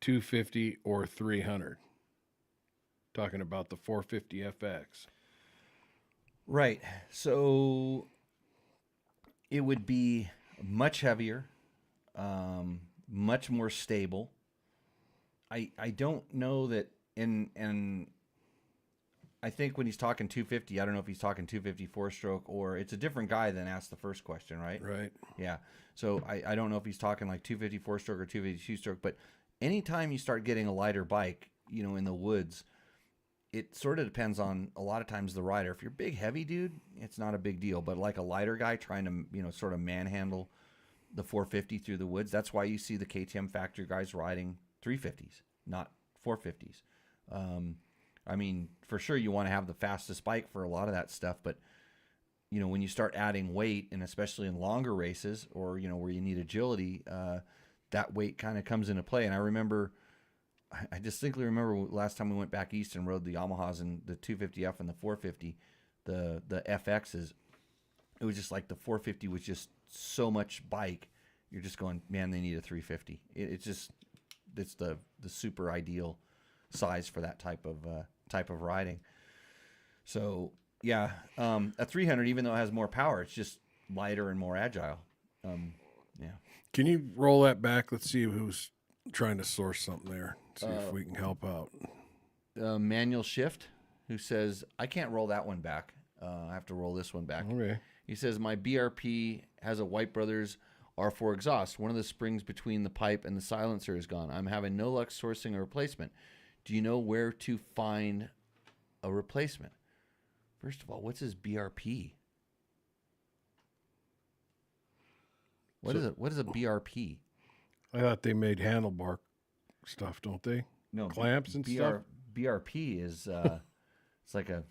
250 or 300. Talking about the 450 FX. Right. So it would be much heavier, much more stable. I don't know that and I think when he's talking 250, I don't know if he's talking 250 4-stroke or it's a different guy than asked the first question, right? Right. Yeah. So I don't know if he's talking like 250 4-stroke or 250 2-stroke, but anytime you start getting a lighter bike, in the woods, it sort of depends on a lot of times the rider. If you're big, heavy dude, it's not a big deal. But like a lighter guy trying to, sort of manhandle the 450 through the woods, that's why you see the KTM factory guys riding 350s, not 450s. I mean, for sure you want to have the fastest bike for a lot of that stuff, but when you start adding weight, and especially in longer races or where you need agility, that weight kind of comes into play. And I distinctly remember last time we went back east and rode the Yamahas and the 250F and the 450, the FXs. It was just like the 450 was just so much bike. You're just going, man, they need a 350. It's the super ideal size for that type of riding. So yeah, a 300, even though it has more power, it's just lighter and more agile. Yeah. Can you roll that back? Let's see who's trying to source something there. See if we can help out. Manual Shift, who says, I can't roll that one back. I have to roll this one back. Okay. He says, my BRP has a White Brothers R4 exhaust. One of the springs between the pipe and the silencer is gone. I'm having no luck sourcing a replacement. Do you know where to find a replacement? First of all, what's his BRP? What is a BRP? I thought they made handlebar stuff, don't they? No, Clamps and stuff? BRP is it's like a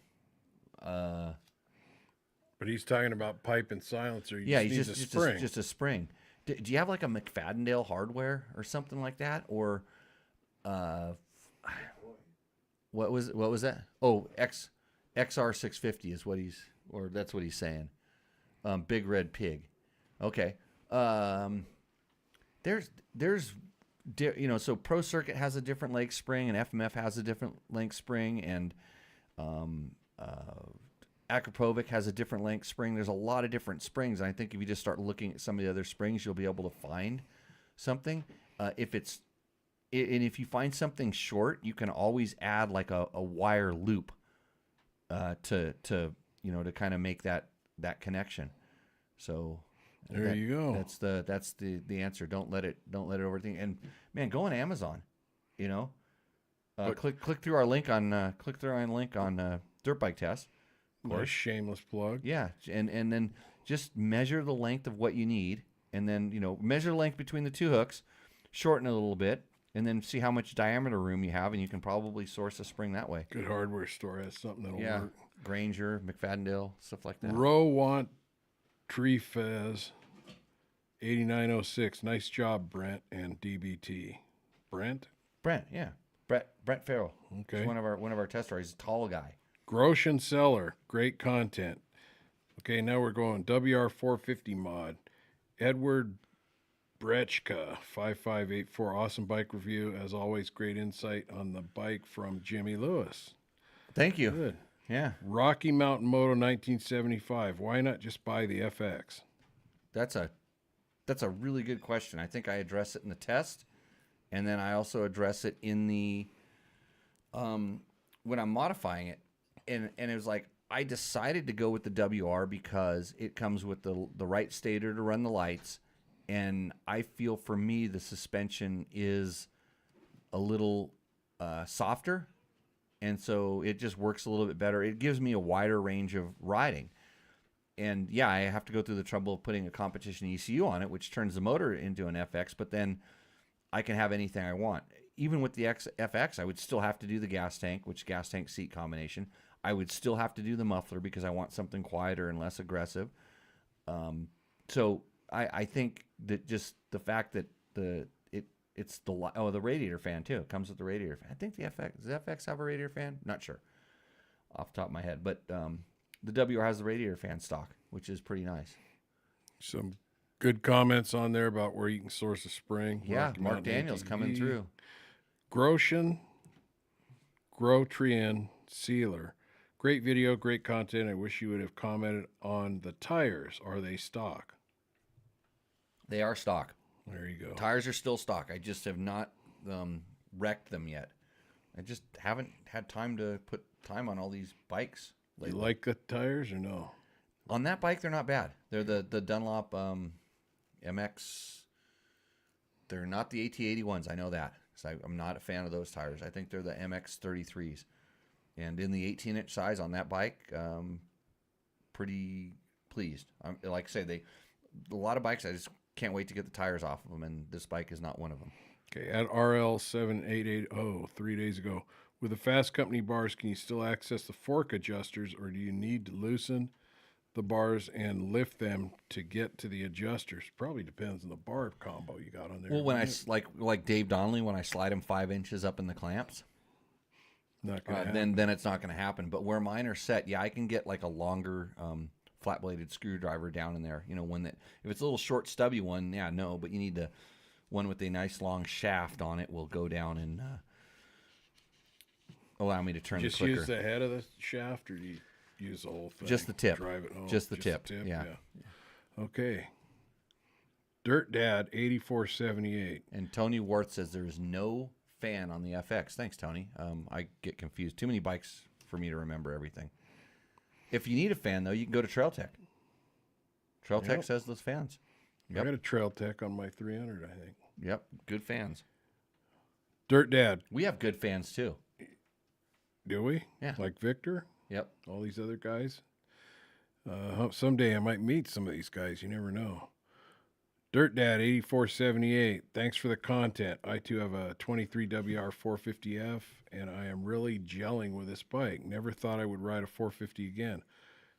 But he's talking about pipe and silencer. yeah, He he's needs just a spring. just a spring. Do you have like a McFadendale hardware or something like that, or what was that? Oh, XR 650 is what that's what he's saying. Big Red Pig. Okay. So Pro Circuit has a different length spring, and FMF has a different length spring, and Akrapovic has a different length spring. There's a lot of different springs, and I think if you just start looking at some of the other springs, you'll be able to find something. If you find something short, you can always add like a wire loop to kind of make that connection. So There you go. That's the answer. Don't let it overthink. And man, go on Amazon. Click through our link on Dirt Bike Test. What a shameless plug. Yeah, and then just measure the length of what you need, and then measure the length between the two hooks, shorten it a little bit, and then see how much diameter room you have, and you can probably source a spring that way. Good hardware store has something that'll work. Granger, McFadendale, stuff like that. Row want Tree Fez 8906. Nice job, Brent and DBT. Brent, yeah. Brent Farrell. Okay. He's one of our test riders. He's a tall guy. Groshen Seller, great content. Okay, now we're going WR450 mod. Edward Brechka 5584. Awesome bike review. As always, great insight on the bike from Jimmy Lewis. Thank you. Good. Yeah. Rocky Mountain Moto 1975. Why not just buy the FX? That's a really good question. I think I address it in the test, and then I also address it in the when I'm modifying it. And it was like I decided to go with the WR because it comes with the right stator to run the lights, and I feel for me the suspension is a little softer, and so it just works a little bit better. It gives me a wider range of riding. And yeah, I have to go through the trouble of putting a competition ECU on it, which turns the motor into an FX, but then I can have anything I want. Even with the FX, I would still have to do the gas tank, which gas tank seat combination. I would still have to do the muffler because I want something quieter and less aggressive. So I think that just the fact that it's the radiator fan too. It comes with the radiator fan. I think does the FX have a radiator fan? Not sure off the top of my head, but the WR has the radiator fan stock, which is pretty nice. Some good comments on there about where you can source a spring. Yeah, Rocky Mark Mountain Daniels ATV. coming through. Groshen, Grotrian, Sealer. Great video, great content. I wish you would have commented on the tires. Are they stock? They are stock. There you go. Tires are still stock. I just have not wrecked them yet. I just haven't had time to put time on all these bikes You lately. like the tires or no? On that bike, they're not bad. They're the Dunlop MX. They're not the AT81s. I know that. So I'm not a fan of those tires. I think they're the MX33s. And in the 18-inch size on that bike, pretty pleased. Like I say, a lot of bikes, I just can't wait to get the tires off of them, and this bike is not one of them. Okay, at RL7880 3 days ago, with the Fasst Company bars, can you still access the fork adjusters, or do you need to loosen the bars and lift them to get to the adjusters? Probably depends on the bar combo you got on there. Well, when like Dave Donnelly, when I slide him 5 inches up in the clamps, Not gonna happen. then it's not going to happen. But where mine are set, yeah, I can get like a longer flat bladed screwdriver down in there. One that if it's a little short stubby one, yeah, no, but you need one with a nice long shaft on it will go down and allow me to turn Just the clicker. use the head of the shaft, or do you use the whole thing? Just the tip. Drive it home. Just the tip, yeah. Okay. Dirt Dad 8478. And Tony Worth says there is no fan on the FX. Thanks, Tony. I get confused. Too many bikes for me to remember everything. If you need a fan, though, you can go to Trail Tech. Trail Tech says those fans. I got a Trail Tech on my 300, I think. Yep, good fans. Dirt Dad, We have good fans, too. do we? Yeah. Like Victor? Yep. All these other guys? Someday I might meet some of these guys. You never know. Dirt Dad 8478. Thanks for the content. I too have a 23 WR 450F, and I am really gelling with this bike. Never thought I would ride a 450 again.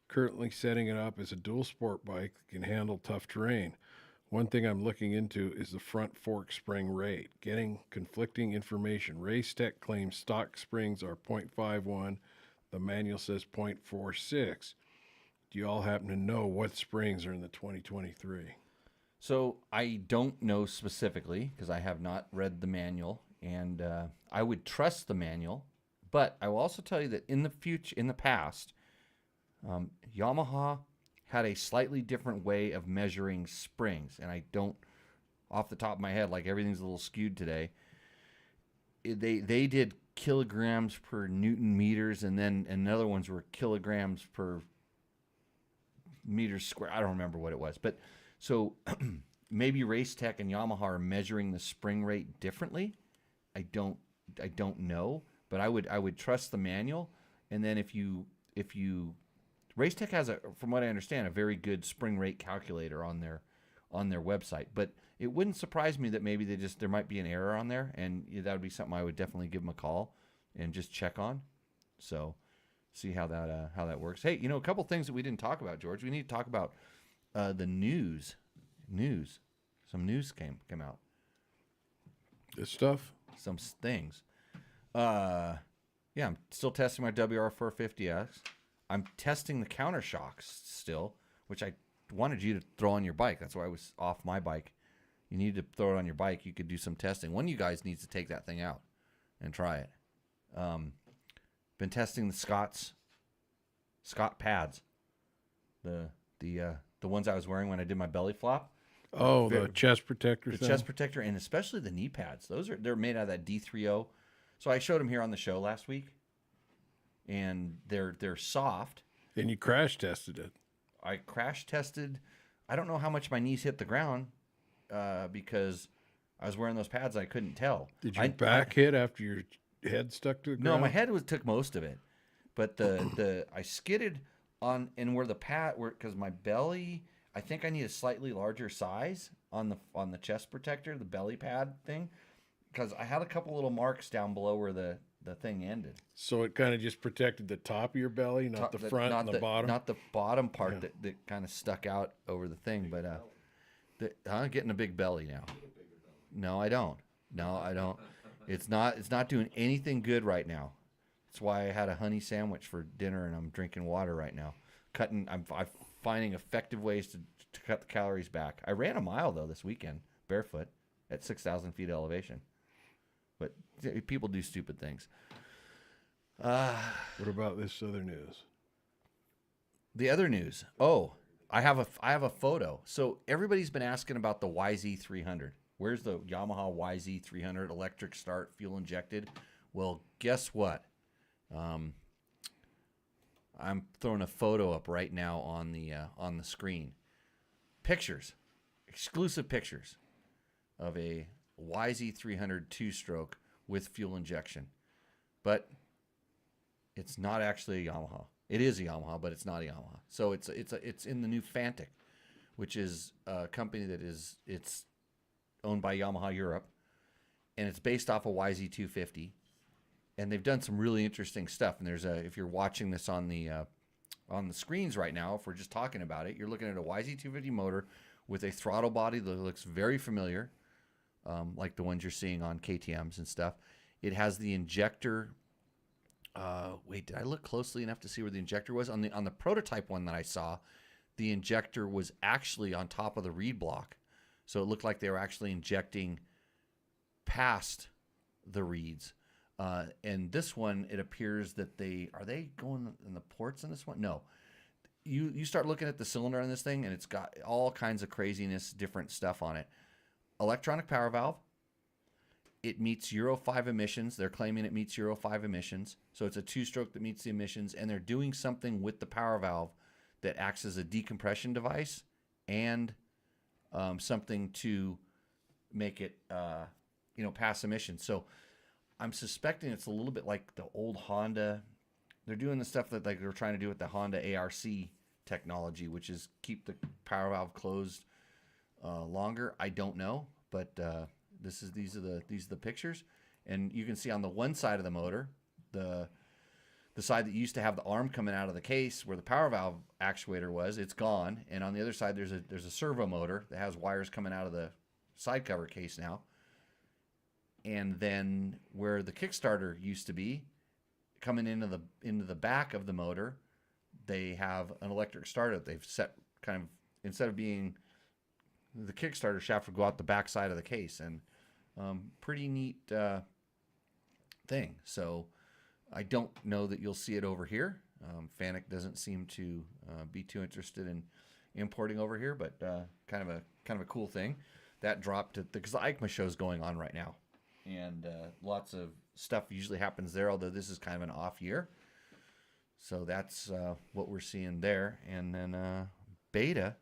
Currently setting it up as a dual sport bike that can handle tough terrain. One thing I'm looking into is the front fork spring rate. Getting conflicting information. Race Tech claims stock springs are 0.51. The manual says 0.46. Do you all happen to know what springs are in the 2023? So I don't know specifically because I have not read the manual, and I would trust the manual. But I will also tell you that in the past, Yamaha had a slightly different way of measuring springs, and I don't, off the top of my head, like everything's a little skewed today. They did kilograms per Newton meters, and other ones were kilograms per meters square. I don't remember what it was, but so maybe Race Tech and Yamaha are measuring the spring rate differently. I don't know, but I would trust the manual, and then if you Race Tech has from what I understand, a very good spring rate calculator on their website. But it wouldn't surprise me that maybe there might be an error on there, and that would be something I would definitely give them a call and just check on. So see how that works. Hey, a couple things that we didn't talk about, George. We need to talk about the news. Some news came out. This stuff? Some things. Yeah, I'm still testing my WR450X. I'm testing the counter shocks still, which I wanted you to throw on your bike. That's why I was off my bike. You need to throw it on your bike. You could do some testing. One of you guys needs to take that thing out and try it. Been testing the Scott pads, the ones I was wearing when I did my belly flop. Oh, the chest protector. The chest protector, and especially the knee pads. They're made out of that D30. So I showed them here on the show last week, and they're soft. And you crash tested it. I crash tested. I don't know how much my knees hit the ground because I was wearing those pads. I couldn't tell. Did your back hit after your head stuck to the ground? No, my head took most of it, but the I skidded on and where the pad because my belly. I think I need a slightly larger size on the chest protector, the belly pad thing, because I had a couple little marks down below where the thing ended. So it kind of just protected the top of your belly, not the front and the bottom? Not the bottom part that kind of stuck out over the thing. But I'm getting a big belly now. No, I don't. It's not doing anything good right now. That's why I had a honey sandwich for dinner and I'm drinking water right now. I'm finding effective ways to cut the calories back. I ran a mile though this weekend, barefoot, at 6,000 feet elevation. But people do stupid things. What about this other news? The other news. Oh, I have a photo. So everybody's been asking about the YZ300. Where's the Yamaha YZ300 electric start, fuel injected? Well, guess what? I'm throwing a photo up right now on the screen. Pictures, exclusive pictures of a YZ300 two-stroke with fuel injection, but it's not actually a Yamaha. It is a Yamaha, but it's not a Yamaha. So it's in the new Fantic, which is a company that it's owned by Yamaha Europe, and it's based off a YZ250. And they've done some really interesting stuff. And if you're watching this on the screens right now, if we're just talking about it, you're looking at a YZ250 motor with a throttle body that looks very familiar, like the ones you're seeing on KTMs and stuff. It has the injector. Wait, did I look closely enough to see where the injector was? On the prototype one that I saw, the injector was actually on top of the reed block. So it looked like they were actually injecting past the reeds. And this one, it appears that are they going in the ports in this one? No. You start looking at the cylinder on this thing, and it's got all kinds of craziness, different stuff on it. Electronic power valve. It meets Euro 5 emissions. They're claiming it meets Euro 5 emissions. So it's a two-stroke that meets the emissions, and they're doing something with the power valve that acts as a decompression device and something to make it, pass emissions. So I'm suspecting it's a little bit like the old Honda. They're doing the stuff that they're trying to do with the Honda ARC technology, which is keep the power valve closed longer. I don't know, but these are the pictures, and you can see on the one side of the motor, the side that used to have the arm coming out of the case where the power valve actuator was, it's gone, and on the other side there's a servo motor that has wires coming out of the side cover case now. And then where the Kickstarter used to be, coming into the back of the motor, they have an electric starter. They've set kind of, instead of being the Kickstarter shaft would go out the back side of the case, and pretty neat thing. So I don't know that you'll see it over here. Fanuc doesn't seem to be too interested in importing over here, but kind of a cool thing. That dropped because the EICMA show is going on right now, and lots of stuff usually happens there, although this is kind of an off year. So that's what we're seeing there. And then Beta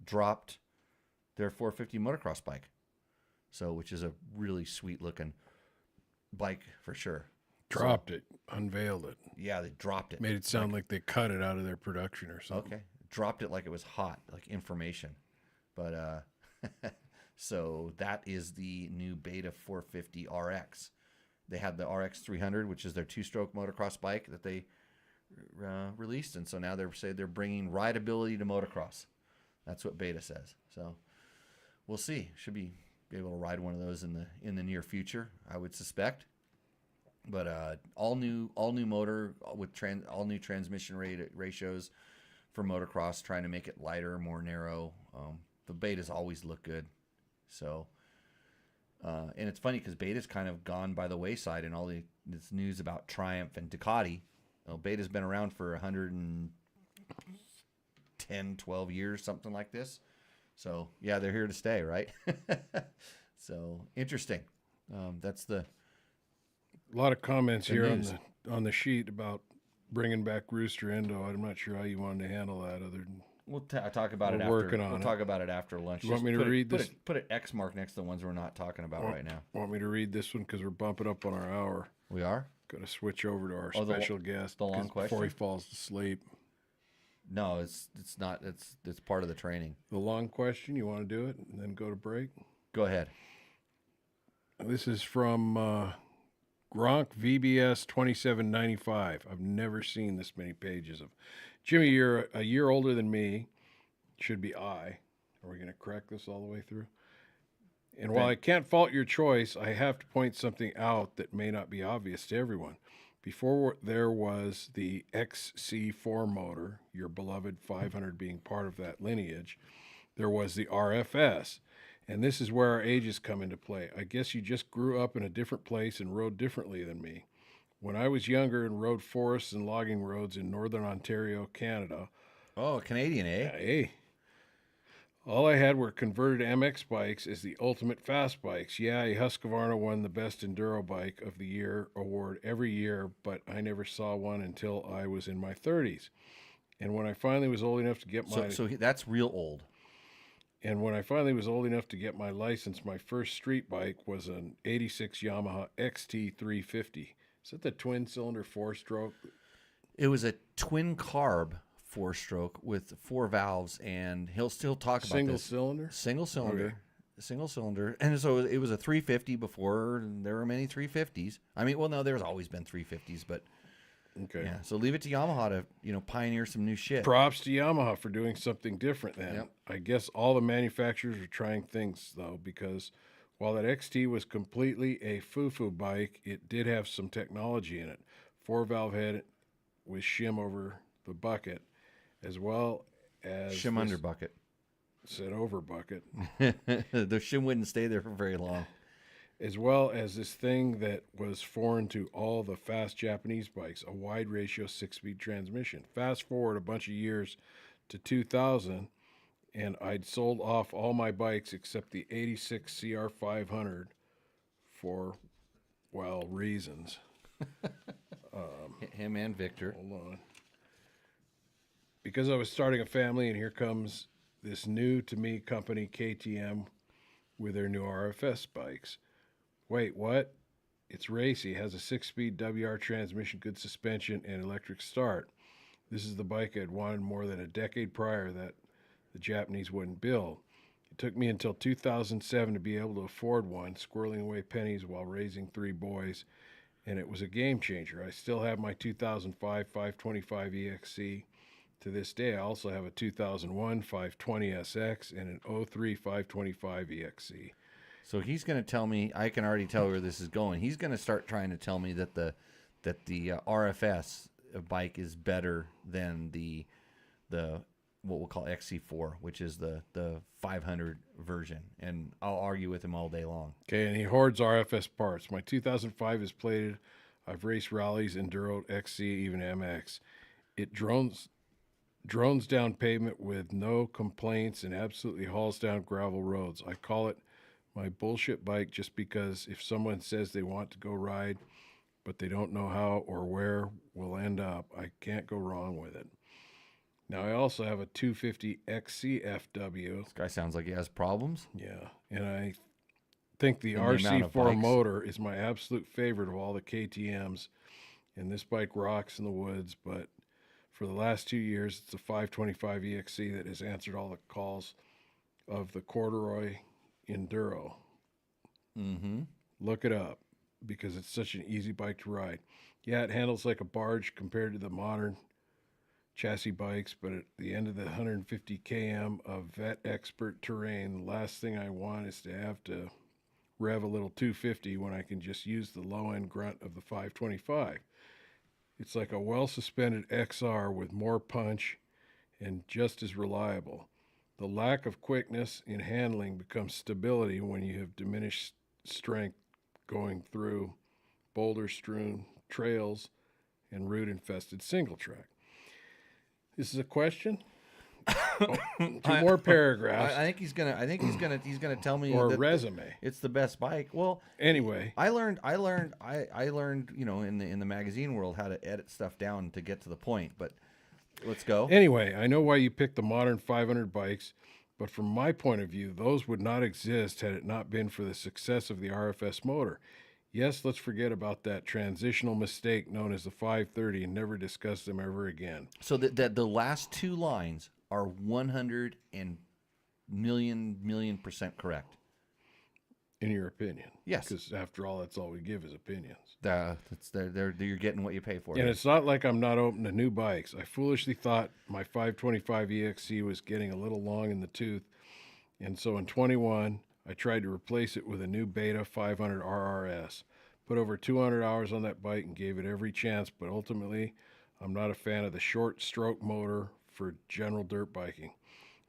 dropped their 450 motocross bike, so which is a really sweet looking bike for sure. Dropped it, unveiled it. Yeah, they dropped it. Made it sound like they cut it out of their production or something. Okay, dropped it like it was hot, like information. But so that is the new Beta 450 RX. They had the RX 300, which is their two-stroke motocross bike that they released, and so now they're bringing rideability to motocross. That's what Beta says. So we'll see. Should be able to ride one of those in the near future, I would suspect. But all new motor with all new transmission ratios for motocross, trying to make it lighter, more narrow. The Betas always look good. So, and it's funny because Beta's kind of gone by the wayside in all this news about Triumph and Ducati. Beta's been around for 110, 12 years, something like this. So, yeah, they're here to stay, right? So, interesting. That's the... A lot of comments here on the sheet about bringing back Rooster Endo. I'm not sure how you wanted to handle that other than... We'll talk about it after. We'll talk about it after lunch. You want me to read this? Put an X mark next to the ones we're not talking about right now. Want me to read this one because we're bumping up on our hour? We are. Got to switch over to our special guest. The long question before he falls asleep. No, it's not. It's part of the training. The long question. You want to do it and then go to break? Go ahead. This is from Gronk VBS 2795. I've never seen this many pages of. Jimmy, you're a year older than me. Should be I. Are we going to correct this all the way through? And while I can't fault your choice, I have to point something out that may not be obvious to everyone. Before there was the XC4 motor, your beloved 500 being part of that lineage, there was the RFS. And this is where our ages come into play. I guess you just grew up in a different place and rode differently than me. When I was younger and rode forests and logging roads in northern Ontario, Canada. Oh, Canadian, eh? Hey. All I had were converted MX bikes as the ultimate fast bikes. Yeah, a Husqvarna won the best enduro bike of the year award every year, but I never saw one until I was in my 30s. And when I finally was old enough to get my... So that's real old. And when I finally was old enough to get my license, my first street bike was an 86 Yamaha XT350. Is that the twin-cylinder four-stroke? It was a twin-carb four-stroke with 4 valves, and he'll still talk about this. Single-cylinder? Single-cylinder. Okay. Single-cylinder. And so it was a 350 before there were many 350s. I mean, well, no, there's always been 350s, but... Okay. Yeah, so leave it to Yamaha to, pioneer some new shit. Props to Yamaha for doing something different then. Yep. I guess all the manufacturers are trying things, though, because while that XT was completely a foo-foo bike, it did have some technology in it. 4-valve head with shim over the bucket, as well as... Shim under bucket. Said over bucket. The shim wouldn't stay there for very long. As well as this thing that was foreign to all the fast Japanese bikes, a wide ratio 6-speed transmission. Fast forward a bunch of years to 2000, and I'd sold off all my bikes except the 86 CR500 for, well, reasons. Him and Victor. Hold on. Because I was starting a family, and here comes this new to me company, KTM, with their new RFS bikes. Wait, what? It's racy. Has a 6-speed WR transmission, good suspension, and electric start. This is the bike I'd wanted more than a decade prior that the Japanese wouldn't build. It took me until 2007 to be able to afford one, squirreling away pennies while raising 3 boys, and it was a game changer. I still have my 2005 525 EXC. To this day, I also have a 2001 520 SX and an 03 525 EXC. So he's going to tell me, I can already tell where this is going. He's going to start trying to tell me that the RFS bike is better than the what we'll call XC4, which is the 500 version, and I'll argue with him all day long. Okay, and he hoards RFS parts. My 2005 is plated. I've raced rallies, enduro, XC, even MX. It drones down pavement with no complaints and absolutely hauls down gravel roads. I call it my bullshit bike just because if someone says they want to go ride, but they don't know how or where we'll end up, I can't go wrong with it. Now, I also have a 250 XCFW. This guy sounds like he has problems. Yeah, and I think the And the amount of RC4 bikes. motor is my absolute favorite of all the KTMs, and this bike rocks in the woods, but for the last 2 years, it's a 525 EXC that has answered all the calls of the corduroy enduro. Mm-hmm. Look it up because it's such an easy bike to ride. Yeah, it handles like a barge compared to the modern chassis bikes, but at the end of the 150 km of vet expert terrain, the last thing I want is to have to rev a little 250 when I can just use the low end grunt of the 525. It's like a well-suspended XR with more punch and just as reliable. The lack of quickness in handling becomes stability when you have diminished strength going through boulder-strewn trails and root-infested single track. This is a question. Two more paragraphs I think he's gonna tell me or a that resume. it's the best bike. Well, Anyway, I learned, you know, in the magazine world how to edit stuff down to get to the point. But let's go. Anyway, I know why you picked the modern 500 bikes, but from my point of view, those would not exist had it not been for the success of the RFS motor. Yes, let's forget about that transitional mistake known as the 530 and never discuss them ever again. So that the last two lines are 100 and million percent correct. In your opinion. Yes. Because after all, that's all we give is opinions. You're getting what you pay for. And it's not like I'm not open to new bikes. I foolishly thought my 525 EXC was getting a little long in the tooth. And so in 21, I tried to replace it with a new Beta 500 RRS. Put over 200 hours on that bike and gave it every chance, but ultimately, I'm not a fan of the short stroke motor for general dirt biking.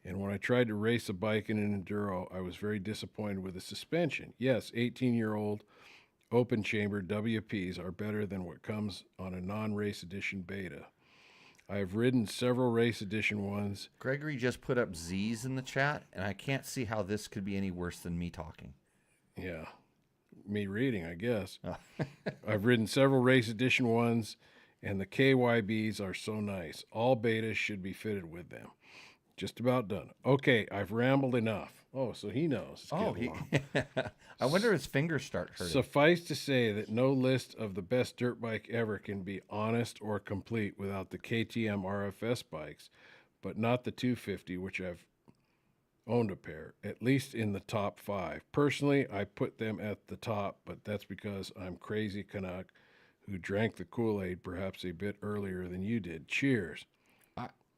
And when I tried to race a bike in an enduro, I was very disappointed with the suspension. Yes, 18-year-old open chamber WPs are better than what comes on a non-race edition Beta. I have ridden several race edition ones. Gregory just put up Z's in the chat, and I can't see how this could be any worse than me talking. Yeah, me reading, I guess. I've ridden several race edition ones, and the KYBs are so nice. All Betas should be fitted with them. Just about done. Okay, I've rambled enough. Oh, so he knows. It's getting long. I wonder if his fingers start hurting. Suffice to say that no list of the best dirt bike ever can be honest or complete without the KTM RFS bikes, but not the 250, which I've owned a pair, at least in the top 5. Personally, I put them at the top, but that's because I'm crazy Canuck who drank the Kool-Aid perhaps a bit earlier than you did. Cheers.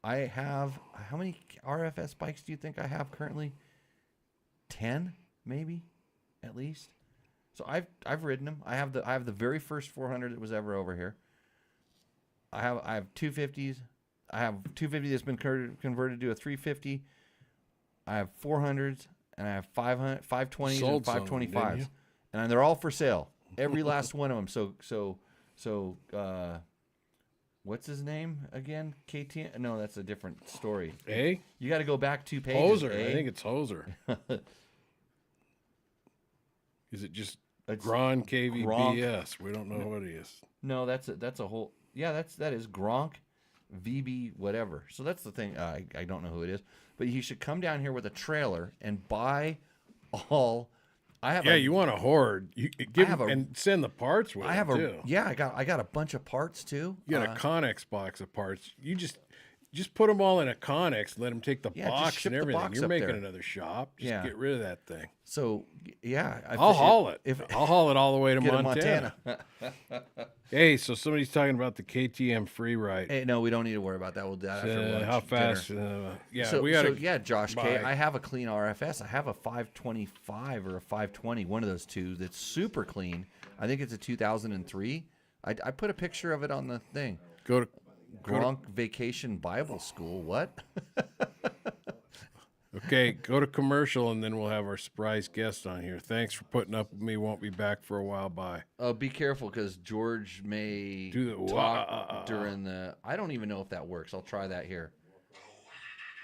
I have, how many RFS bikes do you think I have currently? 10, maybe, at least. So I've ridden them. I have the very first 400 that was ever over here. I have 250s. I have 250 that's been converted to a 350. I have 400s and I have 500, 520s Sold and some of them, didn't 525s, you? and they're all for sale. Every last one of them. So what's his name again? KTM? No, that's a different story. Eh? You got to go back 2 pages. Hoser. eh? I think it's Hoser. Is it just It's Gron KVBS? Gronk. We don't know what he is. No, that's a whole. Yeah, that is Gronk, VB, whatever. So that's the thing. I don't know who it is, but you should come down here with a trailer and buy all. I have. Yeah, you want a hoard. You give have a- and send the parts with I have it, a. too. Yeah, I got a bunch of parts too. You got a Connex box of parts. You just put them all in a Connex and let them take the Yeah, just box ship and the everything. box You're up making there. another shop. Just Yeah. get rid of that thing. So yeah, I'll haul it. If I'll haul it all the way to get to Montana. Hey, so somebody's talking about the KTM free ride. Hey, no, we don't need to worry about that. We'll do that after lunch. How fast? dinner. Yeah, So, we got to. yeah, Josh K. buy. I have a clean RFS. I have a 525 or a 520, one of those two that's super clean. I think it's a 2003. I put a picture of it on the thing. Go to Gronk Vacation Bible School. What? Okay, go to commercial, and then we'll have our surprise guest on here. Thanks for putting up with me. Won't be back for a while. Bye. Oh, be careful because George may Do the talk during the. I don't even know if that works. I'll try that here.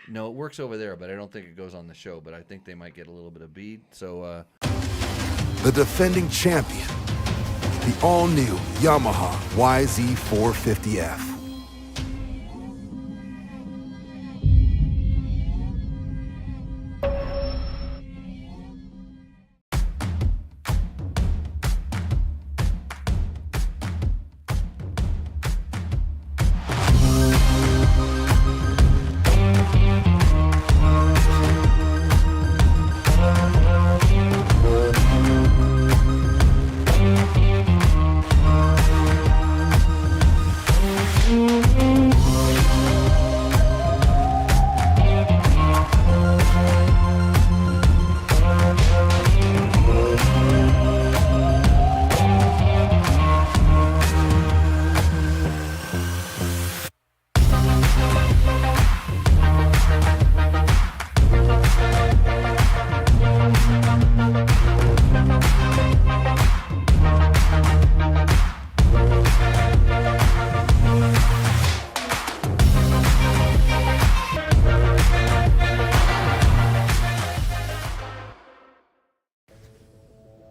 No, it works over there, but I don't think it goes on the show. But I think they might get a little bit of bead. So. The defending champion, the all-new Yamaha YZ450F.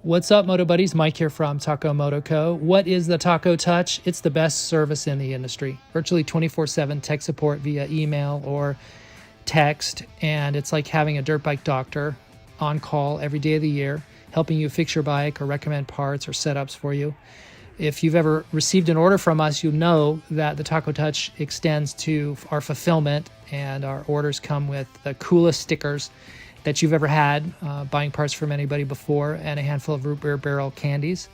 What's up, Moto Buddies? Mike here from Taco Moto Co. What is the Taco Touch? It's the best service in the industry. Virtually 24/7 tech support via email or text, and it's like having a dirt bike doctor on call every day of the year, helping you fix your bike or recommend parts or setups for you. If you've ever received an order from us, you know that the Taco Touch extends to our fulfillment, and our orders come with the coolest stickers that you've ever had, buying parts from anybody before, and a handful of root beer barrel candies.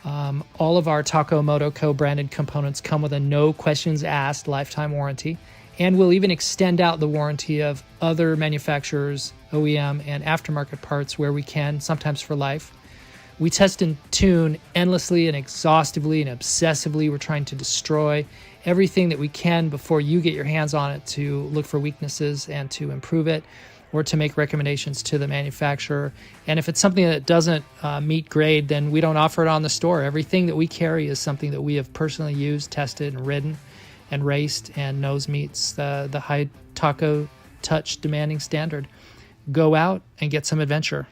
All of our Taco Moto Co. branded components come with a no questions asked lifetime warranty, and we'll even extend out the warranty of other manufacturers, OEM, and aftermarket parts where we can, sometimes for life. We test and tune endlessly and exhaustively and obsessively. We're trying to destroy everything that we can before you get your hands on it to look for weaknesses and to improve it, or to make recommendations to the manufacturer. And if it's something that doesn't meet grade, then we don't offer it on the store. Everything that we carry is something that we have personally used, tested, and ridden, and raced, and knows meets the high Taco Touch demanding standard. Go out and get some adventure.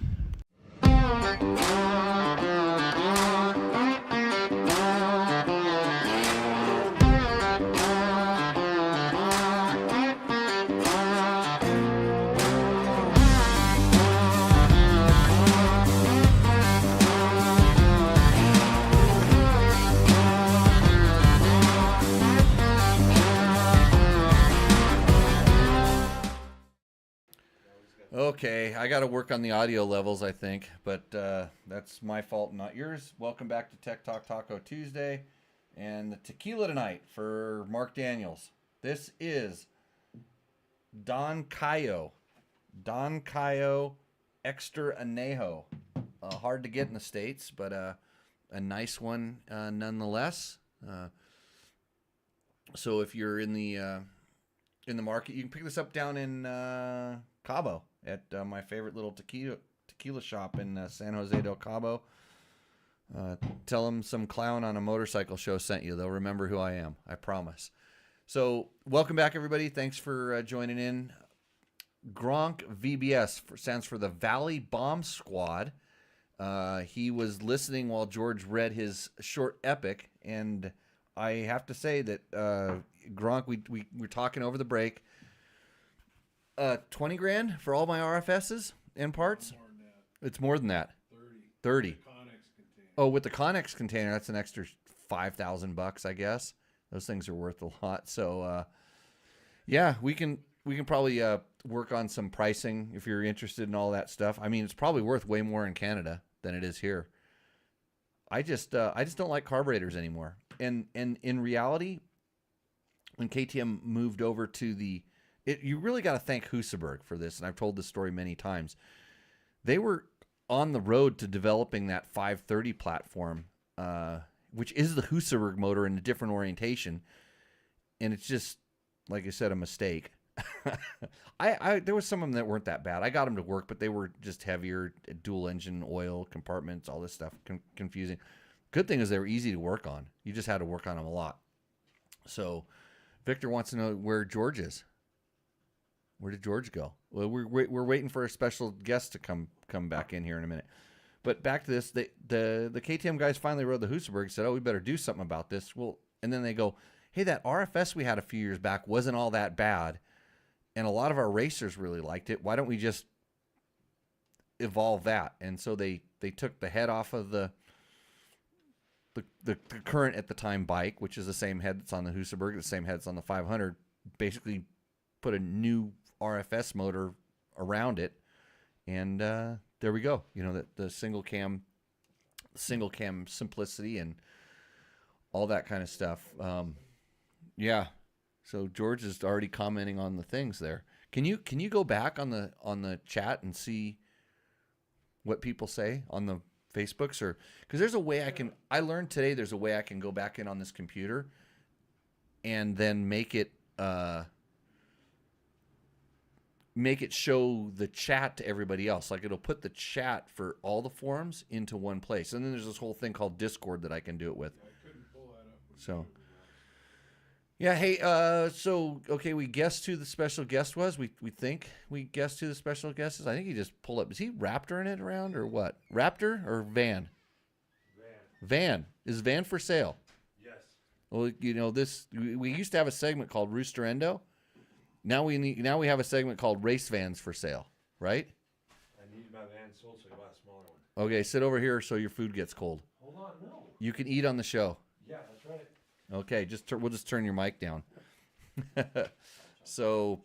Okay, I got to work on the audio levels, I think, but that's my fault, not yours. Welcome back to Tech Talk Taco Tuesday, and the tequila tonight for Mark Daniels. This is Don Cayo Extra Anejo. Hard to get in the States, but a nice one nonetheless. So if you're in the market, you can pick this up down in Cabo at my favorite little tequila shop in San Jose del Cabo. Tell them some clown on a motorcycle show sent you. They'll remember who I am. I promise. So welcome back, everybody. Thanks for joining in. Gronk VBS stands for the Valley Bomb Squad. He was listening while George read his short epic, and I have to say that Gronk, we were talking over the break. 20 grand for all my RFSs and parts? It's more than that. 30. Oh, with the Connex container, that's an extra $5,000, I guess. Those things are worth a lot. So, Yeah, we can probably work on some pricing if you're interested in all that stuff. I mean, it's probably worth way more in Canada than it is here. I just don't like carburetors anymore. And in reality, when KTM moved over to you really got to thank Husaberg for this, and I've told this story many times. They were on the road to developing that 530 platform, which is the Husaberg motor in a different orientation, and it's just, like I said, a mistake. There was some of them that weren't that bad. I got them to work, but they were just heavier, dual engine, oil compartments, all this stuff, confusing. Good thing is they were easy to work on. You just had to work on them a lot. So Victor wants to know where George is. Where did George go? Well, we're waiting for a special guest to come back in here in a minute. But back to this, the KTM guys finally rode the Husaberg, said, "Oh, we better do something about this." Well, and then they go, "Hey, that RFS we had a few years back wasn't all that bad, and a lot of our racers really liked it. Why don't we just evolve that?" And so they took the head off of the current at the time bike, which is the same head that's on the Husaberg, the same head that's on the 500, basically put a new RFS motor around it, and there we go. You know, the single cam simplicity and all that kind of stuff. Yeah. So George is already commenting on the things there. Can you go back on the chat and see what people say on the Facebooks, or because there's a way I learned today there's a way I can go back in on this computer and then make it show the chat to everybody else. Like, it'll put the chat for all the forums into one place. And then there's this whole thing called Discord that I can do it with. So, yeah, hey, okay, we guessed who the special guest was. We think we guessed who the special guest is. I think he just pulled up. Is he Raptoring it around or what? Raptor or Van? Van. Is Van for sale? Yes. Well, you know, we used to have a segment called Rooster Endo. Now we have a segment called Race Vans for Sale, right? I need my van sold, so I buy a smaller one. Okay, sit over here so your food gets cold. Hold on, no. You can eat on the show. Yeah, that's right. Okay, we'll just turn your mic down. So,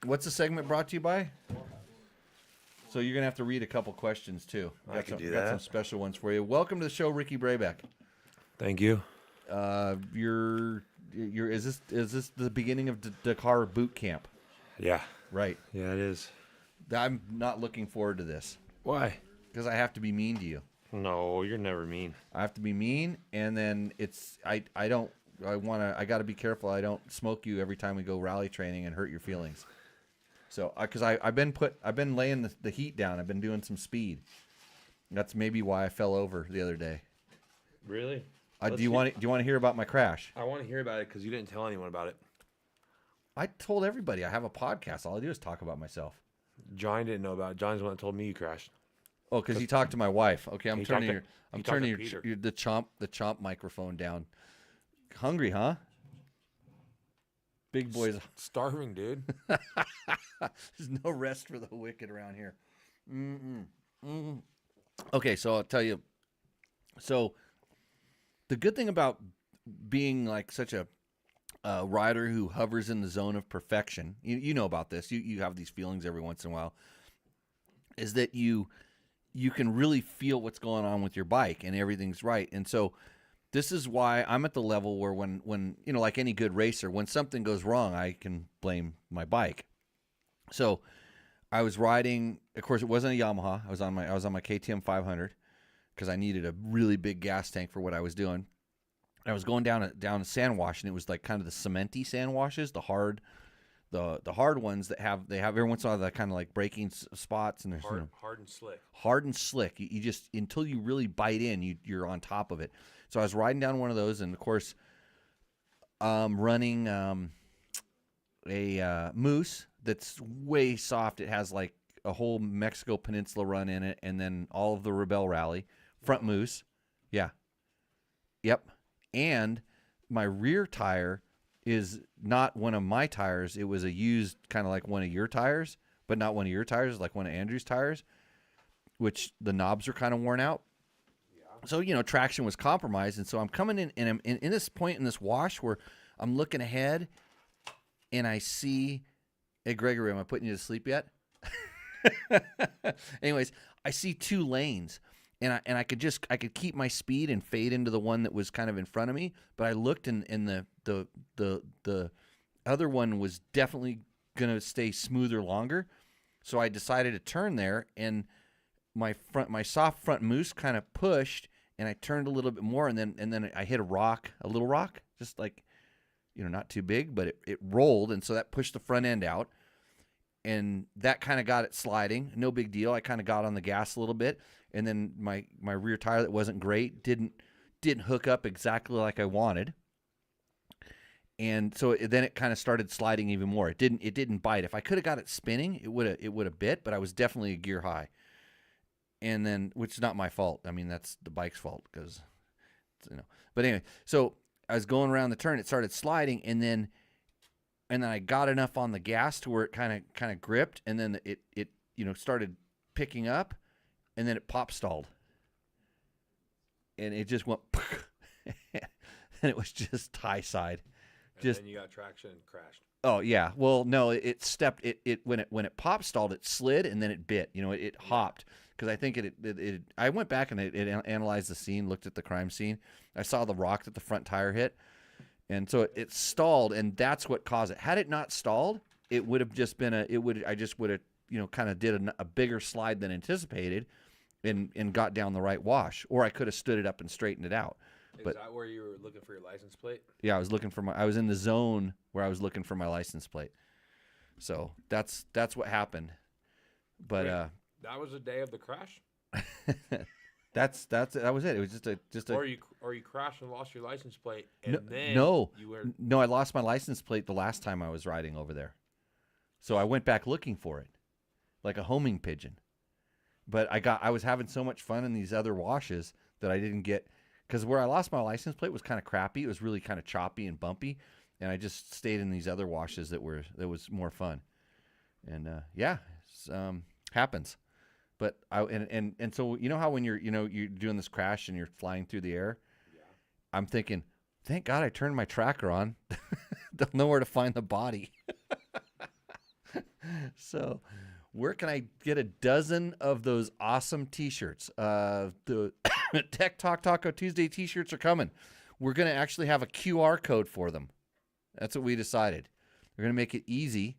what's the segment brought to you by? So you're gonna have to read a couple questions too. I can do got some that. special ones for you. Welcome to the show, Ricky Brabec. Thank you. Is this the beginning of Dakar boot camp? Yeah. Right. Yeah, it is. I'm not looking forward to this Why? because I have to be mean to you. No, you're never mean. I have to be mean, and then I got to be careful I don't smoke you every time we go rally training and hurt your feelings. So, because I've been laying the heat down. I've been doing some speed. That's maybe why I fell over the other day. Really? Do you want to hear about my crash? I want to hear about it because you didn't tell anyone about it. I told everybody I have a podcast. All I do is talk about myself. John didn't know about it. John's the one that told me you crashed. Oh, because you talked to my wife. Okay, I'm He turning talked to the chomp microphone down. Hungry, huh? Big boys. Starving, dude. There's no rest for the wicked around here. Okay, so I'll tell you. So the good thing about being like such a rider who hovers in the zone of perfection, you know about this. You have these feelings every once in a while. Is that you can really feel what's going on with your bike and everything's right. And so this is why I'm at the level where when you know, like any good racer, when something goes wrong, I can blame my bike. So I was riding, of course it wasn't a Yamaha. I was on my KTM 500 because I needed a really big gas tank for what I was doing. I was going down a sand wash, and it was like kind of the cementy sand washes, the hard ones that have every once in a while that kind of like braking spots, and there's Hard and slick. Hard and slick. You just, until you really bite in, you're on top of it. So I was riding down one of those, and of course, running a Moose that's way soft. It has like a whole Mexico Peninsula run in it, and then all of the Rebel Rally front Moose. Yeah. Yep. And my rear tire is not one of my tires. It was a used, kind of like one of your tires, but not one of your tires, like one of Andrew's tires, which the knobs are kind of worn out. Yeah. So, you know, traction was compromised. And so I'm coming in, and I'm in this point in this wash where I'm looking ahead, and I see, hey, Gregory, am I putting you to sleep yet? Anyways, I see 2 lanes, and I could keep my speed and fade into the one that was kind of in front of me, but I looked, and the other one was definitely going to stay smoother longer, so I decided to turn there, and my soft front moose kind of pushed, and I turned a little bit more, and then I hit a little rock, just like, not too big, but it rolled, and so that pushed the front end out, and that kind of got it sliding. No big deal. I kind of got on the gas a little bit, and then my rear tire that wasn't great didn't hook up exactly like I wanted, and so then it kind of started sliding even more. It didn't bite. If I could have got it spinning, it would have bit, but I was definitely a gear high. And then, which is not my fault. I mean, that's the bike's fault because, But anyway, so I was going around the turn. It started sliding, and then I got enough on the gas to where it kind of gripped, and then it started picking up, and then it pop stalled, and it just went, and it was just high side. And then you got traction and crashed. Oh yeah. Well, no, it stepped. It when it pop stalled, it slid, and then it bit. It hopped. Because I think I went back and it analyzed the scene, looked at the crime scene. I saw the rock that the front tire hit, and so it stalled, and that's what caused it. Had it not stalled, it would have just been I just would have kind of did a bigger slide than anticipated, and got down the right wash, or I could have stood it up and straightened it out. Is that where you were looking for your license plate? Yeah, I was in the zone where I was looking for my license plate. So that's what happened. But Wait. That was the day of the crash? that was it. It was just a or you crashed and lost your license plate, and No, I lost my license plate the last time I was riding over there. So I went back looking for it, like a homing pigeon. But I was having so much fun in these other washes that I didn't get, because where I lost my license plate was kind of crappy. It was really kind of choppy and bumpy, and I just stayed in these other washes that was more fun. And happens. But and so how when you're doing this crash and you're flying through the air, I'm thinking, thank God I turned my tracker on. They'll know where to find the body. So, where can I get a dozen of those awesome T-shirts? The Tech Talk Taco Tuesday T-shirts are coming. We're gonna actually have a QR code for them. That's what we decided. We're gonna make it easy.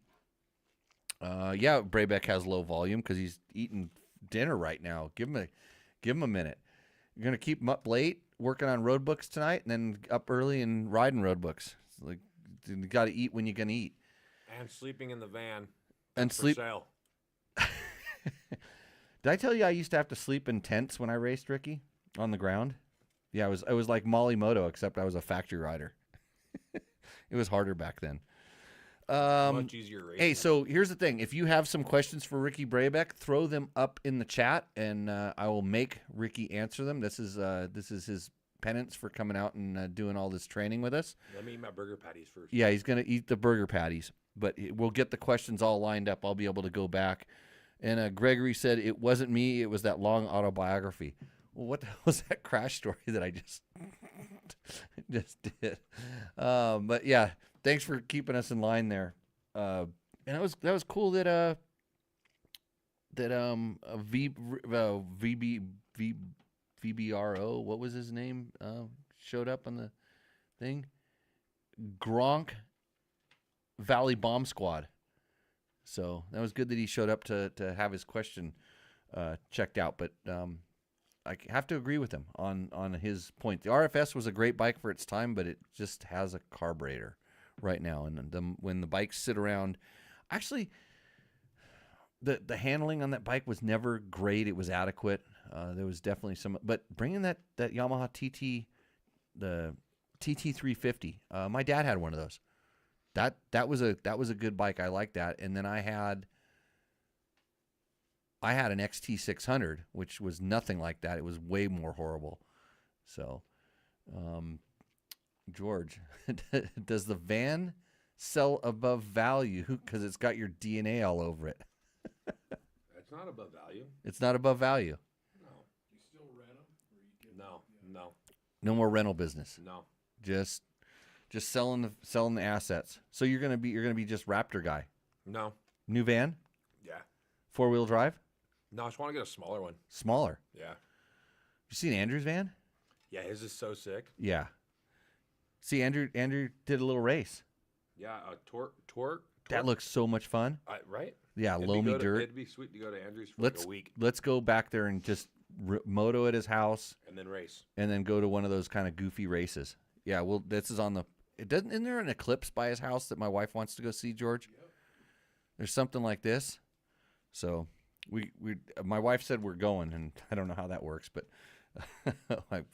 Brabec has low volume because he's eating dinner right now. Give him a minute. You're gonna keep him up late working on road books tonight, and then up early and riding road books. It's like, you got to eat when you're gonna eat. And sleeping in the van. And sleep. Sale. Did I tell you I used to have to sleep in tents when I raced, Ricky, on the ground? Yeah, I was like Molly Moto, except I was a factory rider. It was harder back then. Much easier racing. Hey, so here's the thing. If you have some questions for Ricky Brabec, throw them up in the chat, and I will make Ricky answer them. This is his penance for coming out and doing all this training with us. Let me eat my burger patties first. Yeah, he's going to eat the burger patties, but we'll get the questions all lined up. I'll be able to go back. And Gregory said, it wasn't me, it was that long autobiography. Well, what the hell was that crash story that I just did? But yeah, thanks for keeping us in line there. And that was cool that VBRO, what was his name? Showed up on the thing. Gronk Valley Bomb Squad. So that was good that he showed up to have his question checked out. But I have to agree with him on his point. The RFS was a great bike for its time, but it just has a carburetor right now. And when the bikes sit around, actually, the handling on that bike was never great. It was adequate. There was definitely some, but bringing that Yamaha TT, the TT350. My dad had one of those. That was a good bike. I like that. And then I had an XT600, which was nothing like that. It was way more horrible. So, George, does the van sell above value because it's got your DNA all over it? It's not above value. It's not above value. No. You still rent them? No. No more rental business. No. Just Just selling the assets. So you're gonna be just Raptor guy. No. New van, Yeah. 4-wheel drive, No, I just want to get a smaller one. smaller. Yeah. You seen Andrew's van? Yeah, his is so sick. Yeah. See, Andrew did a little race. Yeah, torque. That looks so much fun. Right? Yeah, loamy dirt. It'd be sweet to go to Andrew's for Let's like a week let's go back there and just moto at his house, and then race. and then go to one of those kind of goofy races. Yeah, well, this is on the. It doesn't. Isn't there an eclipse by his house that my wife wants to go see, George? Yep. There's something like this. So my wife said we're going, and I don't know how that works, but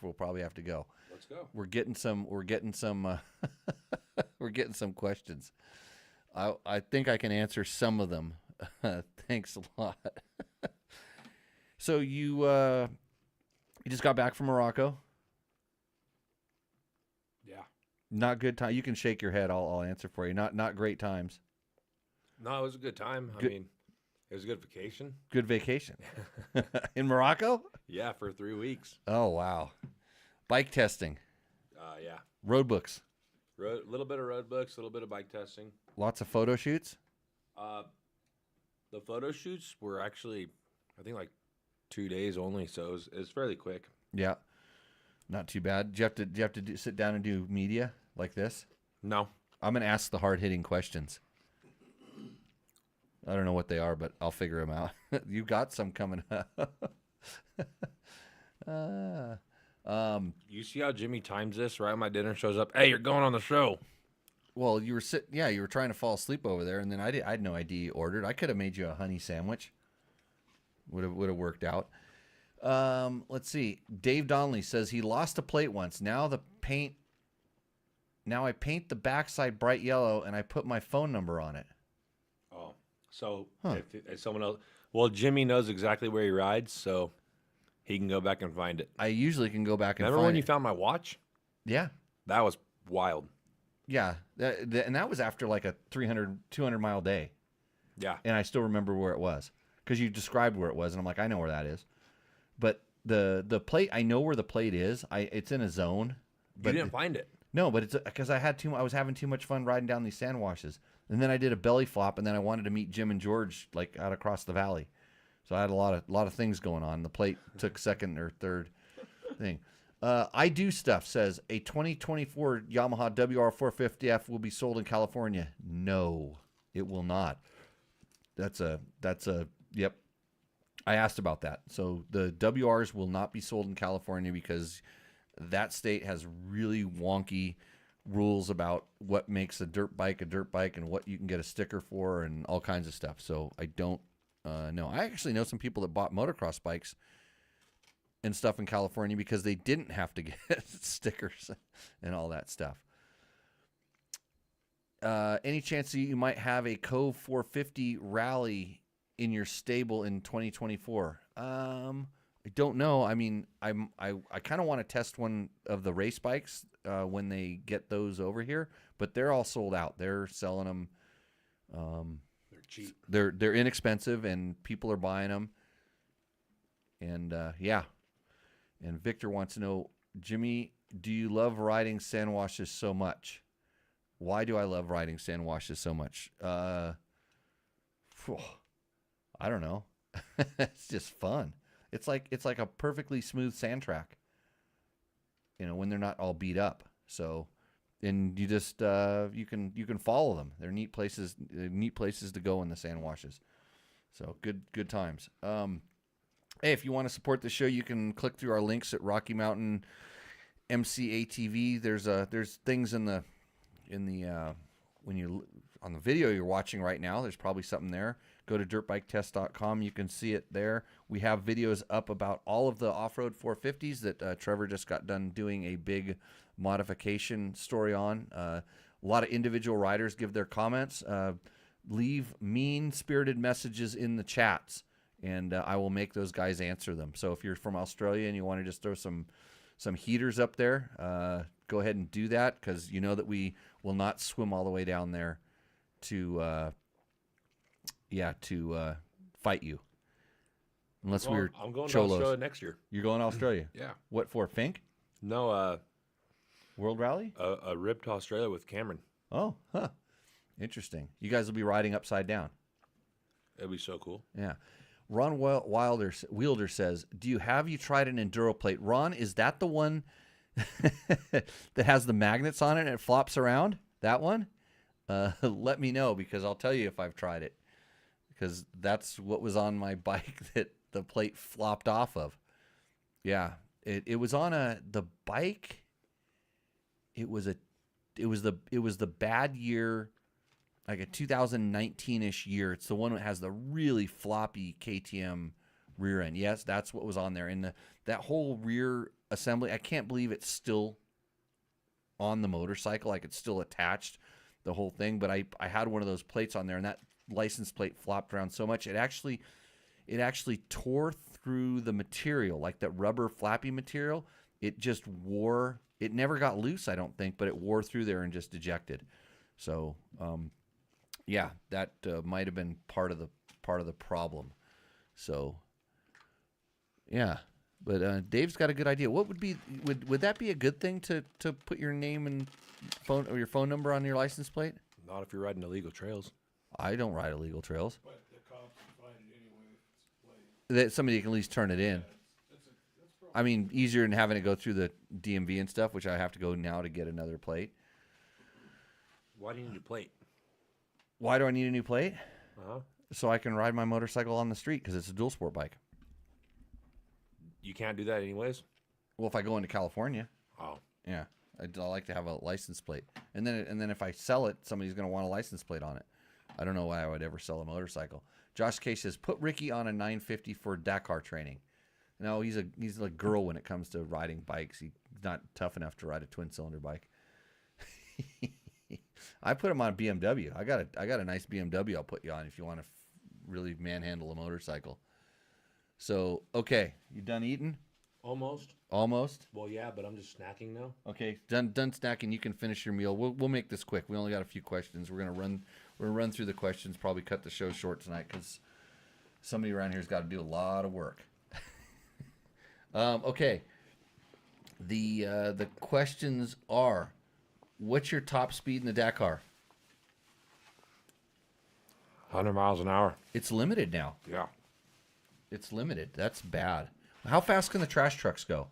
we'll probably have to go. Let's go. We're getting some we're getting some questions. I think I can answer some of them. Thanks a lot. So you just got back from Morocco? Yeah. Not good time. You can shake your head. I'll answer for you. Not great times. No, it was a good time. I mean, it was a good vacation. Good vacation. In Morocco? Yeah, for 3 weeks. Oh, wow. Bike testing. Yeah. Road books. A little bit of road books, a little bit of bike testing. Lots of photo shoots? The photo shoots were actually, I think, like 2 days only, so it was fairly quick. Yeah. Not too bad. Do you have to sit down and do media like this? No. I'm going to ask the hard-hitting questions. I don't know what they are, but I'll figure them out. You got some coming up. You see how Jimmy times this? Right when my dinner shows up, hey, you're going on the show. Well, you were trying to fall asleep over there, and then I had no idea you ordered. I could have made you a honey sandwich. Would have worked out. Let's see. Dave Donnelly says he lost a plate once. Now I paint the backside bright yellow, and I put my phone number on it. Oh, so if someone else, well, Jimmy knows exactly where he rides, so he can go back and find it. I usually can go back and Remember find when you it. found my watch? Yeah. That was wild. Yeah. And that was after like a 200 mile day. Yeah. And I still remember where it was because you described where it was, and I'm like, I know where that is. But the plate, I know where the plate is. It's in a zone. But you didn't find it. No, but it's because I was having too much fun riding down these sand washes, and then I did a belly flop, and then I wanted to meet Jim and George like out across the valley, so I had a lot of things going on. The plate took second or third thing. I Do Stuff says a 2024 Yamaha WR450F will be sold in California. No, it will not. That's a yep. I asked about that. So the WRs will not be sold in California because that state has really wonky rules about what makes a dirt bike and what you can get a sticker for and all kinds of stuff. So I don't know. I actually know some people that bought motocross bikes and stuff in California because they didn't have to get stickers and all that stuff. Any chance that you might have a Cove 450 rally in your stable in 2024? I don't know. I mean, I kind of want to test one of the race bikes when they get those over here, but they're all sold out. They're selling them. They're cheap. They're inexpensive, and people are buying them. And yeah. And Victor wants to know, Jimmy, do you love riding sand washes so much? Why do I love riding sand washes so much? I don't know. It's just fun. It's like a perfectly smooth sand track. You know, when they're not all beat up. So, and you just you can follow them. They're neat places to go in the sand washes. So good times. Hey, if you want to support the show, you can click through our links at Rocky Mountain MCATV. There's things in the when you on the video you're watching right now. There's probably something there. Go to dirtbiketest.com. You can see it there. We have videos up about all of the off-road 450s that Trevor just got done doing a big modification story on. A lot of individual riders give their comments. Leave mean-spirited messages in the chats, and I will make those guys answer them. So if you're from Australia and you want to just throw some heaters up there, go ahead and do that, because you know that we will not swim all the way down there to fight you. Unless we're I'm going cholos. to Australia next year. You're going to Australia? Yeah. What for, Fink? No, World Rally? A rib to Australia with Cameron. Oh, huh. Interesting. You guys will be riding upside down. It'd be so cool. Yeah. Ron Wielder says, have you tried an enduro plate? Ron, is that the one that has the magnets on it and it flops around? That one? Let me know, because I'll tell you if I've tried it. Because that's what was on my bike that the plate flopped off of. Yeah. It was on the bike. It was the bad year, like a 2019-ish year. It's the one that has the really floppy KTM rear end. Yes, that's what was on there. And that whole rear assembly, I can't believe it's still on the motorcycle. Like, it's still attached, the whole thing. But I had one of those plates on there, and that license plate flopped around so much it actually tore through the material, like that rubber flappy material. It just wore. It never got loose, I don't think, but it wore through there and just ejected. So, yeah, that might have been part of the problem. So, yeah, but Dave's got a good idea. What would that be a good thing to put your name and phone or your phone number on your license plate? Not if you're riding illegal trails. I don't ride illegal trails. But the cops can find it anyway if it's late. That somebody can at least turn it in. I mean, easier than having to go through the DMV and stuff, which I have to go now to get another plate. Why do you need a plate? Why do I need a new plate? Uh-huh. So I can ride my motorcycle on the street, because it's a dual sport bike. You can't do that anyways? Well, if I go into California, Oh. yeah, I like to have a license plate. And then if I sell it, somebody's going to want a license plate on it. I don't know why I would ever sell a motorcycle. Josh K says, put Ricky on a 950 for Dakar training. No, he's a girl when it comes to riding bikes. He's not tough enough to ride a twin cylinder bike. I put him on a BMW. I got a nice BMW I'll put you on if you want to really manhandle a motorcycle. So, okay, you done eating? Almost. Almost? Well, yeah, but I'm just snacking now. Okay, done snacking. You can finish your meal. We'll make this quick. We only got a few questions. We're gonna run through the questions. Probably cut the show short tonight because somebody around here's got to do a lot of work. Okay. The questions are, what's your top speed in the Dakar? 100 miles an hour. It's limited now. Yeah. It's limited. That's bad. How fast can the trash trucks go?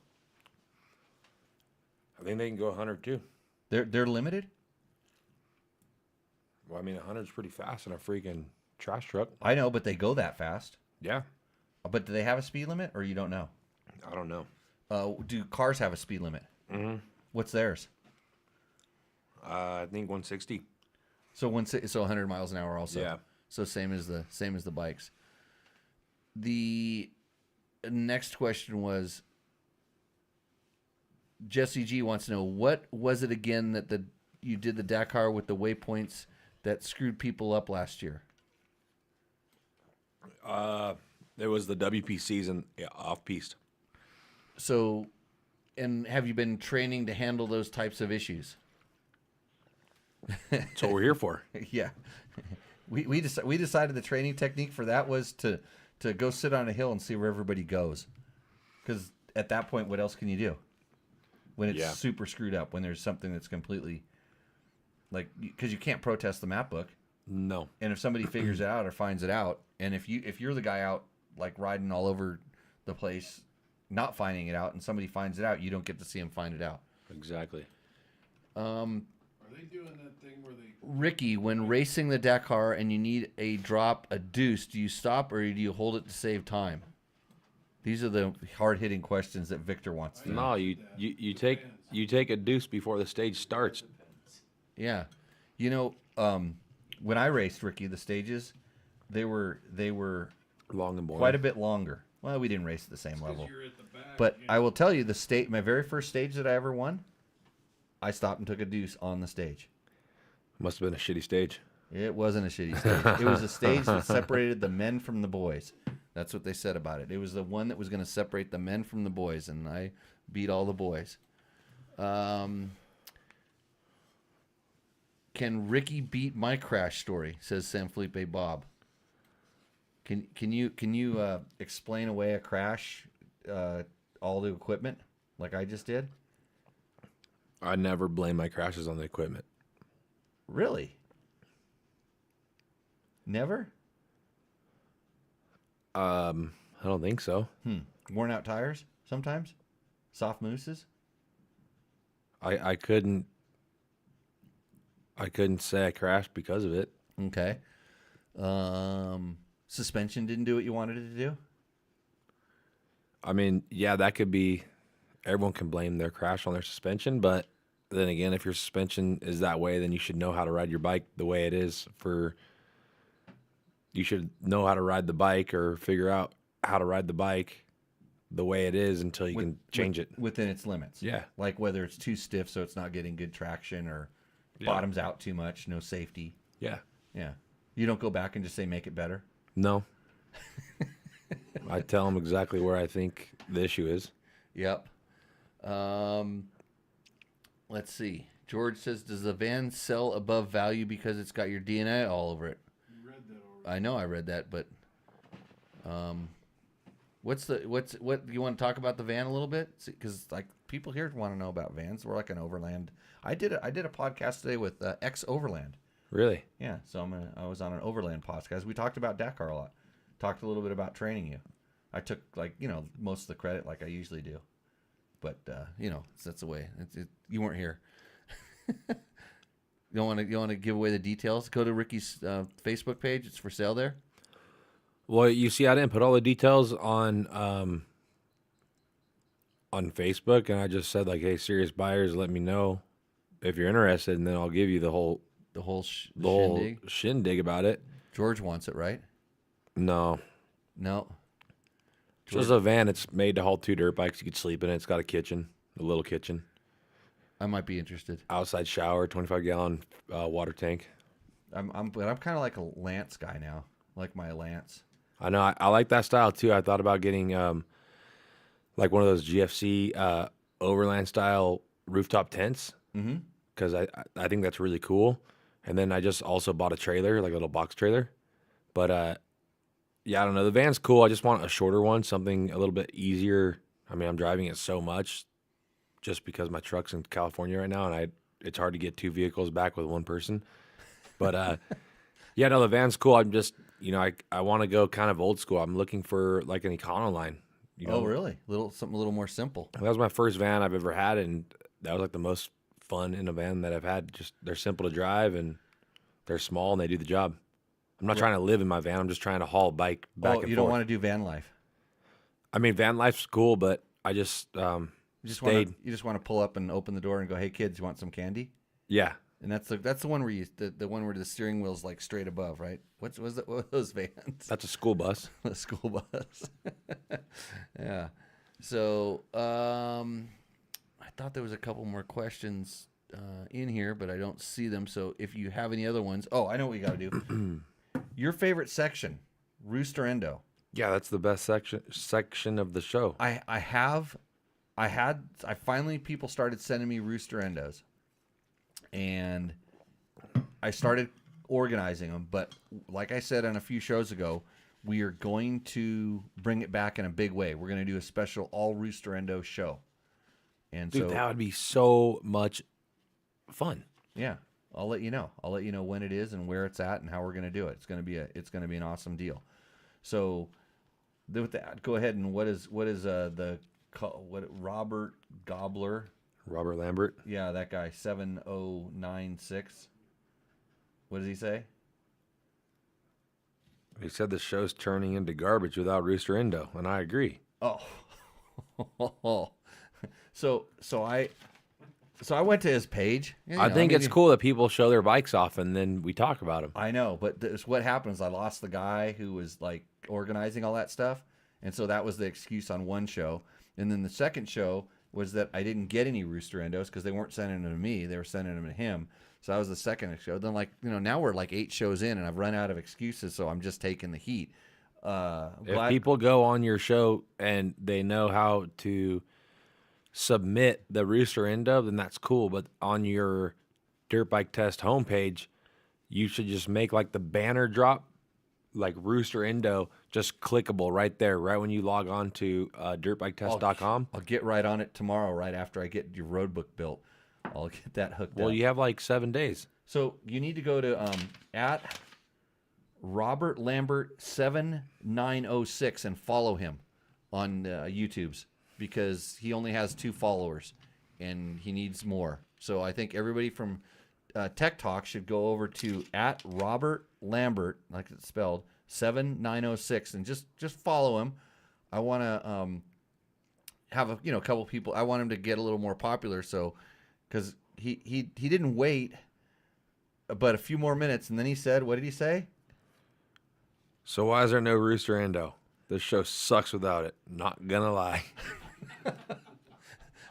I think they can go 100 too. They're limited? Well, I mean, 100 is pretty fast in a freaking trash truck. I know, but they go that fast. Yeah. But do they have a speed limit, or you don't know? I don't know. Do cars have a speed limit? Mm-hmm. What's theirs? I think 160. So 100 miles an hour also. Yeah. So same as the bikes. The next question was, Jesse G wants to know, what was it again that you did the Dakar with the waypoints that screwed people up last year? It was the WPCs and off-piste. So, and have you been training to handle those types of issues? That's what we're here for. Yeah. We decided the training technique for that was to go sit on a hill and see where everybody goes. Because at that point, what else can you do? When it's super screwed up, when there's something that's completely, like, because you can't protest the map book. No. And if somebody figures it out or finds it out, and if you're the guy out, like, riding all over the place, not finding it out, and somebody finds it out, you don't get to see them find it out. Exactly. Are they doing that thing where they... Ricky, when racing the Dakar and you need a deuce, do you stop or do you hold it to save time? These are the hard-hitting questions that Victor wants to know. No, you take a deuce before the stage starts. Yeah. You know, when I raced, Ricky, the stages, they were Long and boring. quite a bit longer. Well, we didn't race at the same level. You're at the back, But I will tell you, my very first stage that I ever won, I stopped and took a deuce on the stage. Must have been a shitty stage. It wasn't a shitty stage. It was a stage that separated the men from the boys. That's what they said about it. It was the one that was going to separate the men from the boys, and I beat all the boys. Can Ricky beat my crash story? Says San Felipe Bob. Can you explain away a crash, all the equipment, like I just did? I never blame my crashes on the equipment. Really? Never? I don't think so. Worn out tires sometimes? Soft mooses? I couldn't say I crashed because of it. Okay. Suspension didn't do what you wanted it to do? I mean, yeah, that could be. Everyone can blame their crash on their suspension, but then again, if your suspension is that way, then you should know how to ride your bike the way it is. You should know how to ride the bike or figure out how to ride the bike the way it is until you can change it within its limits. Yeah. Like whether it's too stiff so it's not getting good traction or bottoms out too much, no safety. Yeah. Yeah. You don't go back and just say make it better? No. I tell them exactly where I think the issue is. Yep. Let's see. George says, does the van sell above value because it's got your DNA all over it? You read that already. I know I read that, but what you want to talk about the van a little bit? Because like people here want to know about vans. We're like an overland. I did a podcast today with ex Overland. Really? Yeah, so I was on an Overland podcast. We talked about Dakar a lot. Talked a little bit about training you. I took most of the credit like I usually do, but that's the way. You weren't here. You don't want to give away the details. Go to Ricky's Facebook page. It's for sale there. Well, you see, I didn't put all the details on Facebook, and I just said like, "Hey, serious buyers, let me know if you're interested, and then I'll give you the whole shindig about it." George wants it, right? No. No. It's just a van. It's made to haul 2 dirt bikes. You could sleep in it. It's got a kitchen, a little kitchen. I might be interested. Outside shower, 25-gallon water tank. I'm kind of like a Lance guy now. Like my Lance. I know. I like that style too. I thought about getting like one of those GFC Overland style rooftop tents because I think that's really cool. And then I just also bought a trailer, like a little box trailer. But yeah, I don't know. The van's cool. I just want a shorter one, something a little bit easier. I mean, I'm driving it so much just because my truck's in California right now, and it's hard to get 2 vehicles back with one person. But yeah, no, the van's cool. I'm just, I want to go kind of old school. I'm looking for like an Econoline. Oh, really? Something a little more simple. That was my first van I've ever had, and that was like the most fun in a van that I've had. Just they're simple to drive, and they're small, and they do the job. I'm not trying to live in my van. I'm just trying to haul a bike back and forth. You don't want to do van life? I mean, van life's cool, but I just you just want to pull up and open the door and go, "Hey kids, you want some candy?" Yeah. And that's the one where the one where the steering wheel's like straight above, right? What are those vans? That's a school bus. A school bus. Yeah. So I thought there was a couple more questions in here, but I don't see them. So if you have any other ones, I know what you got to do. Your favorite section, Rooster Endo. Yeah, that's the best section of the show. Finally people started sending me Rooster Endos. And I started organizing them, but like I said on a few shows ago, we are going to bring it back in a big way. We're going to do a special all Rooster Endo show. And dude, that would be so much fun. Yeah, I'll let you know. I'll let you know when it is and where it's at and how we're going to do it. It's going to be an awesome deal. So with that, go ahead and what is Robert Gobbler? Robert Lambert? Yeah, that guy, 7096. What does he say? He said the show's turning into garbage without Rooster Endo, and I agree. Oh. So I went to his page. I think it's cool that people show their bikes off and then we talk about them. I know, but what happens, I lost the guy who was like organizing all that stuff, and so that was the excuse on one show. And then the second show was that I didn't get any Rooster Endos because they weren't sending them to me. They were sending them to him. So that was the second show. Then now we're like 8 shows in and I've run out of excuses. So I'm just taking the heat. If people go on your show and they know how to submit the Rooster Endo, then that's cool. But on your Dirt Bike Test homepage, you should just make like the banner drop, like Rooster Endo, just clickable right there, right when you log on to dirtbiketest.com. I'll get right on it tomorrow, right after I get your road book built. I'll get that hooked Well, up. you have like 7 days. So you need to go to at Robert Lambert 7906 and follow him on YouTube's, because he only has 2 followers and he needs more. So I think everybody from Tech Talk should go over to at Robert Lambert, like it's spelled, 7906, and just follow him. I want to have a couple people. I want him to get a little more popular, so because he didn't wait but a few more minutes, and then he said, what did he say? So why is there no Rooster Endo? This show sucks without it. Not gonna lie.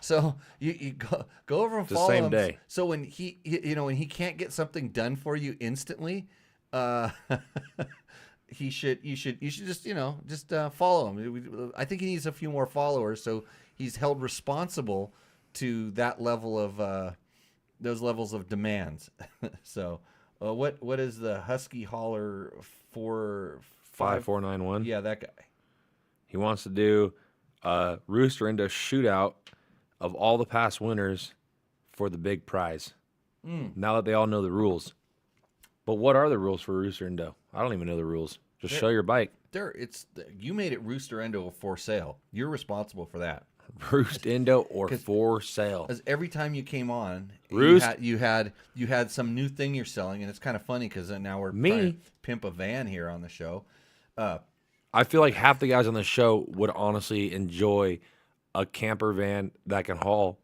So you go over and The follow same him. day. So when he when he can't get something done for you instantly, you should just follow him. I think he needs a few more followers, so he's held responsible to that level of those levels of demands. So what is the Husky Hauler 5491. Yeah, that guy. He wants to do a Rooster Endo shootout of all the past winners for the big prize. Now that they all know the rules. But what are the rules for Rooster Endo? I don't even know the rules. Just show your bike. You made it Rooster Endo for sale. You're responsible for that. Roost Endo or for sale. Because every time you came on, Roost. you had some new thing you're selling, and it's kind of funny because now we're trying to pimp a van here on the show. I feel like half the guys on the show would honestly enjoy a camper van that can haul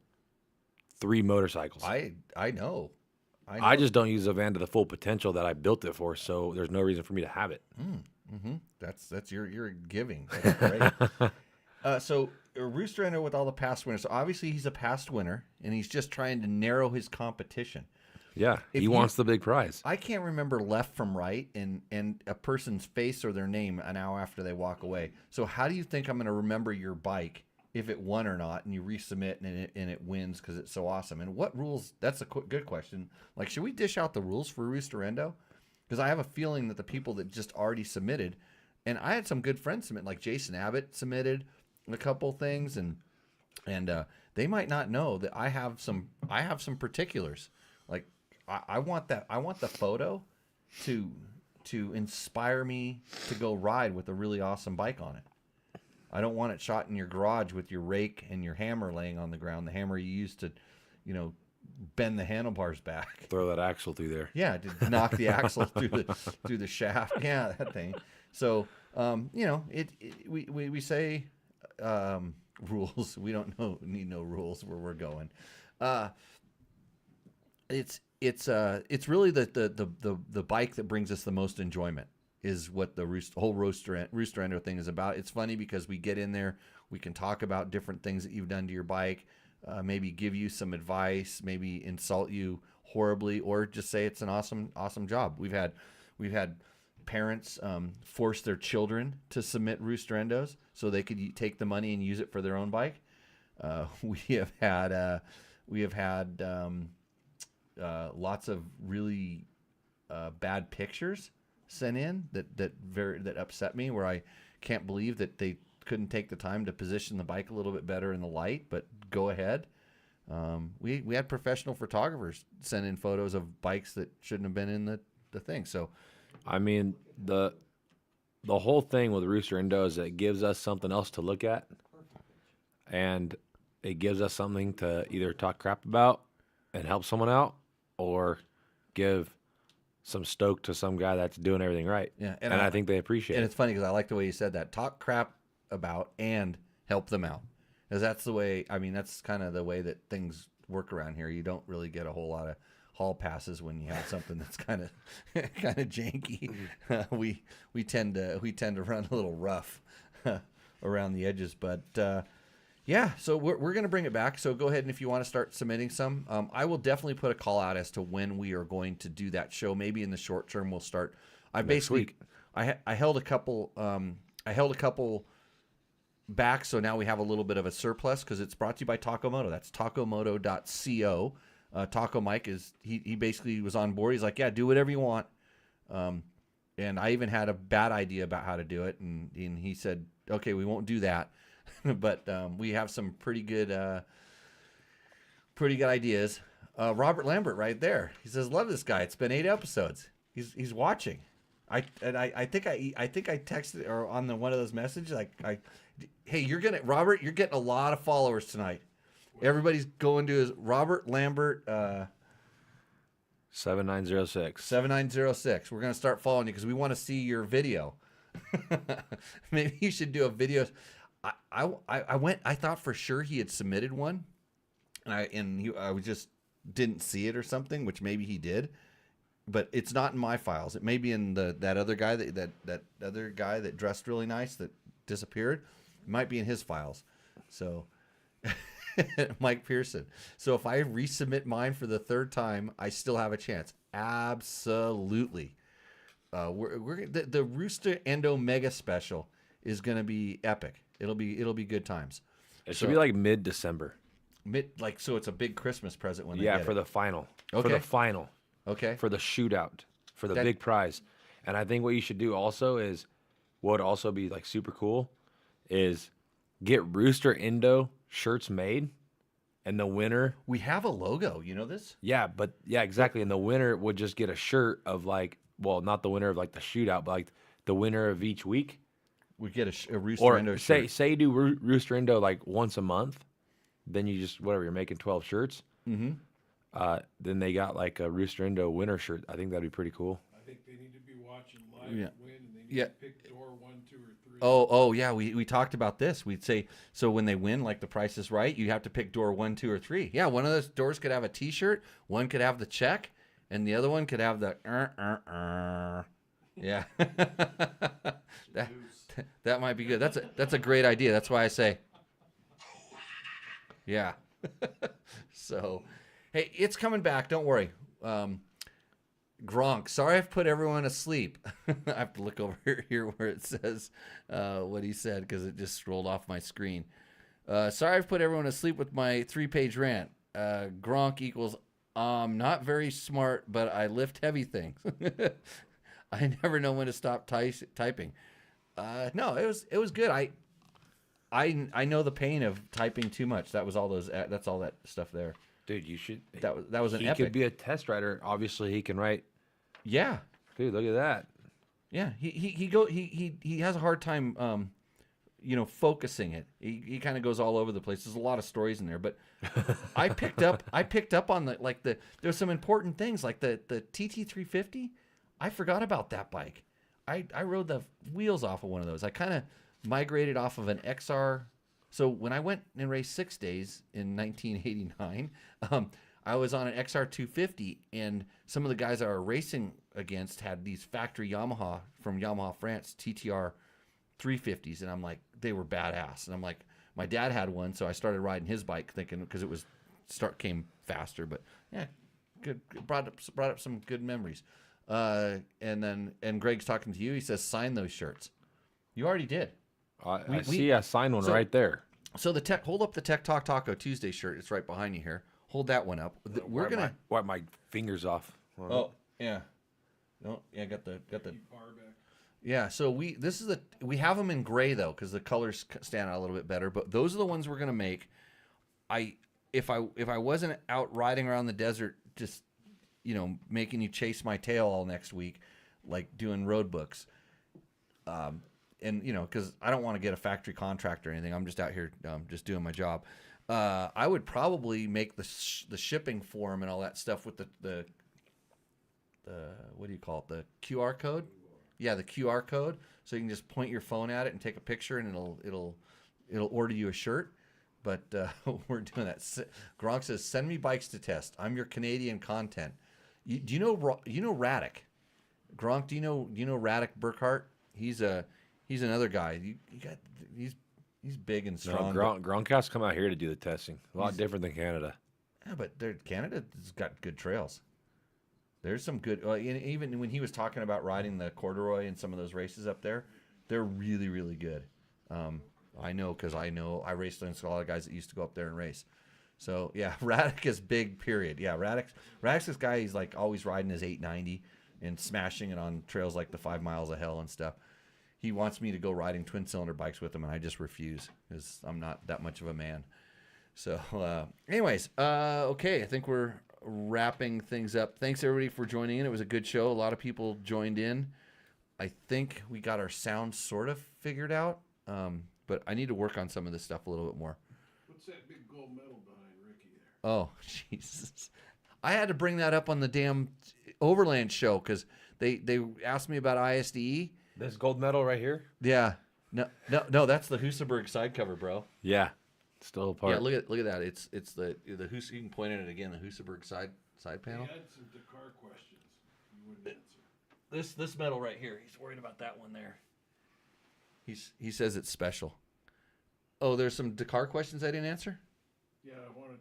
3 motorcycles. I know. I just don't use a van to the full potential that I built it for, so there's no reason for me to have it. That's your giving. That's great. So Rooster Endo with all the past winners. So obviously he's a past winner, and he's just trying to narrow his competition. Yeah, he wants the big prize. I can't remember left from right and a person's face or their name an hour after they walk away. So how do you think I'm going to remember your bike if it won or not, and you resubmit and it wins because it's so awesome? And what rules? That's a good question. Like, should we dish out the rules for Rooster Endo? Because I have a feeling that the people that just already submitted, and I had some good friends submit, like Jason Abbott submitted a couple things, and they might not know that I have some particulars. Like I want the photo to inspire me to go ride with a really awesome bike on it. I don't want it shot in your garage with your rake and your hammer laying on the ground, the hammer you used to, bend the handlebars back. Throw that axle through there. Yeah, to knock the axle through the shaft. Yeah, that thing. So, we say rules. We don't need no rules where we're going. It's really the bike that brings us the most enjoyment is what the whole Rooster Endo thing is about. It's funny because we get in there, we can talk about different things that you've done to your bike, maybe give you some advice, maybe insult you horribly, or just say it's an awesome job. We've had parents force their children to submit Rooster Endos so they could take the money and use it for their own bike. We have had lots of really bad pictures sent in that upset me, where I can't believe that they couldn't take the time to position the bike a little bit better in the light, but go ahead. We had professional photographers send in photos of bikes that shouldn't have been in the thing. So, I mean, the whole thing with Rooster Endo is that it gives us something else to look at, and it gives us something to either talk crap about and help someone out, or give some stoke to some guy that's doing everything right. Yeah, and I think they appreciate it. And it's funny because I like the way you said that. Talk crap about and help them out. Because that's the way, that's kind of the way that things work around here. You don't really get a whole lot of hall passes when you have something that's kind of janky. We tend to run a little rough around the edges, but yeah. So we're going to bring it back. So go ahead, and if you want to start submitting some, I will definitely put a call out as to when we are going to do that show. Maybe in the short term we'll start. Next week. I held a couple. Back, so now we have a little bit of a surplus because it's brought to you by Tacomoto. That's tacomoto.co. Taco Mike he basically was on board. He's like, yeah, do whatever you want. And I even had a bad idea about how to do it, and he said, okay, we won't do that. But we have some pretty good ideas. Robert Lambert right there. He says, "Love this guy. It's been 8 episodes. He's watching." I think I texted or on one of those messages hey, Robert, you're getting a lot of followers tonight. Everybody's going to his Robert Lambert 7906. 7906. We're gonna start following you because we want to see your video. Maybe you should do a video. I thought for sure he had submitted one, and I just didn't see it or something, which maybe he did, but it's not in my files. It may be in that other guy that other guy that dressed really nice that disappeared. It might be in his files. So Mike Pearson. So if I resubmit mine for the 3rd time, I still have a chance. Absolutely. The Rooster Endo Mega Special is going to be epic. It'll be good times. It should be like mid-December. So it's a big Christmas present when they Yeah, get for it. the final. Okay. For the final. Okay. For the shootout. For the big prize. And I think what you should do also is, what would also be like super cool, is get Rooster Endo shirts made, and the winner. We have a logo. You know this? Yeah, exactly. And the winner would just get a shirt of like, well, not the winner of like the shootout, but like the winner of each week. We get a Rooster Endo shirt. Say you do Rooster Endo like once a month, then you just you're making 12 shirts. Mm-hmm. Then they got like a Rooster Endo winner shirt. I think that'd be pretty cool. I think they need to be watching live Yeah. win, and they need to pick door 1, 2, or 3. Oh yeah, we talked about this. We'd say, so when they win, like the Price is Right, you have to pick door 1, 2, or 3. Yeah, one of those doors could have a T-shirt, one could have the check, and the other one could have the Yeah, that might be good. That's a great idea. That's why I say, yeah. So, hey, it's coming back. Don't worry. Gronk, sorry I've put everyone asleep. I have to look over here where it says what he said because it just scrolled off my screen. Sorry I've put everyone asleep with my 3-page rant. Gronk equals not very smart, but I lift heavy things. I never know when to stop typing. No, it was good. I know the pain of typing too much. That was all those. That's all that stuff there. Dude, you should. That was an he epic. He could be a test writer. Obviously, he can write. Yeah. Dude, look at that. Yeah, he has a hard time, focusing it. He kind of goes all over the place. There's a lot of stories in there, but I picked up on there's some important things like the TT350. I forgot about that bike. I rode the wheels off of one of those. I kind of migrated off of an XR. So when I went and raced 6 days in 1989, I was on an XR 250, and some of the guys I were racing against had these factory Yamaha from Yamaha France TTR 350s, and I'm like, they were badass. And I'm like, my dad had one, so I started riding his bike, thinking because it was came faster. But yeah, good, brought up some good memories. And Greg's talking to you. He says, sign those shirts. You already did. I see I signed one right there. So hold up the Tech Talk Taco Tuesday shirt. It's right behind you here. Hold that one up. We're gonna wipe my fingers off. Oh yeah, no yeah got the yeah. So we have them in gray though because the colors stand out a little bit better. But those are the ones we're gonna make. If I wasn't out riding around the desert just making you chase my tail all next week, like doing road books. And because I don't want to get a factory contract or anything, I'm just out here just doing my job. I would probably make the shipping form and all that stuff with the what do you call it? The QR code. Yeah, the QR code. So you can just point your phone at it and take a picture, and it'll order you a shirt. But we're doing that. Gronk says, "Send me bikes to test. I'm your Canadian content." Do you know Radek? Gronk, do you know Radek Burkhart? He's another guy. He's big and strong. No, Gronk has to come out here to do the testing. A lot different than Canada. Yeah, but Canada's got good trails. There's some good. Even when he was talking about riding the corduroy and some of those races up there, they're really really good. I know because I raced against a lot of guys that used to go up there and race. So yeah, Radek is big. Period. Yeah, Radek's this guy. He's like always riding his 890 and smashing it on trails like the 5 Miles of Hell and stuff. He wants me to go riding twin cylinder bikes with him, and I just refuse because I'm not that much of a man. So, anyways, okay, I think we're wrapping things up. Thanks everybody for joining in. It was a good show. A lot of people joined in. I think we got our sound sort of figured out, but I need to work on some of this stuff a little bit more. What's that big gold medal behind Ricky there? Oh, Jesus. I had to bring that up on the damn Overland show because they asked me about ISDE. This gold medal right here? Yeah. No, that's the Husaberg side cover, bro. Yeah. Still apart. Yeah, look at that. It's the Hus. You can point at it again. The Husaberg side panel. He had some Dakar questions you wouldn't answer. This metal right here. He's worried about that one there. He says it's special. Oh, there's some Dakar questions I didn't answer. Yeah, I want to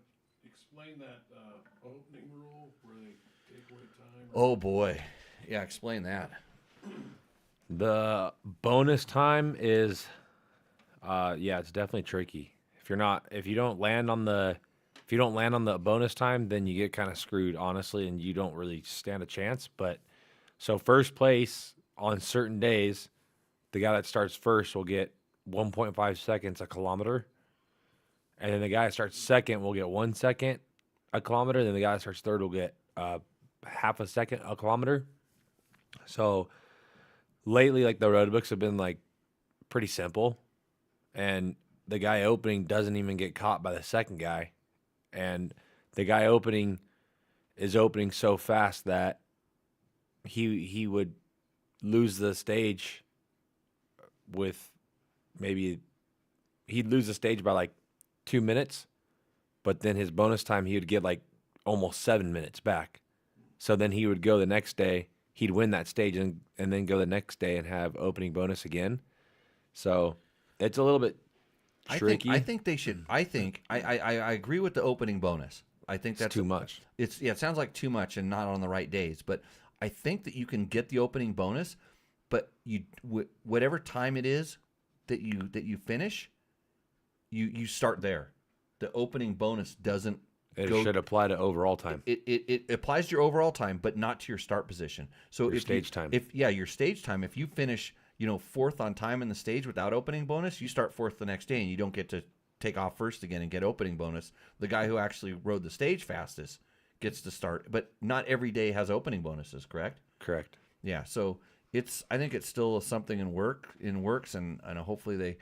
explain that opening rule where they take away time. Oh boy, yeah, explain that. The bonus time is, it's definitely tricky. If you don't land on the bonus time, then you get kind of screwed, honestly, and you don't really stand a chance. But so first place on certain days, the guy that starts first will get 1.5 seconds a kilometer, and then the guy that starts second will get 1 second a kilometer. Then the guy that starts third will get half a second a kilometer. So lately, like the road books have been like pretty simple, and the guy opening doesn't even get caught by the second guy, and the guy opening is opening so fast that he would lose the stage with maybe he'd lose the stage by like 2 minutes, but then his bonus time he would get like almost 7 minutes back. So then he would go the next day, he'd win that stage and then go the next day and have opening bonus again. So it's a little bit tricky. I think they should. I agree with the opening bonus. I think that's too much. It sounds like too much and not on the right days. But I think that you can get the opening bonus, but whatever time it is that you finish, you start there. The opening bonus doesn't. It should apply to overall time. It applies to your overall time, but not to your start position. So your stage time. Your stage time. If you finish, fourth on time in the stage without opening bonus, you start fourth the next day, and you don't get to take off first again and get opening bonus. The guy who actually rode the stage fastest gets to start, but not every day has opening bonuses. Correct? Correct. Yeah. So I think it's still something in works, and hopefully they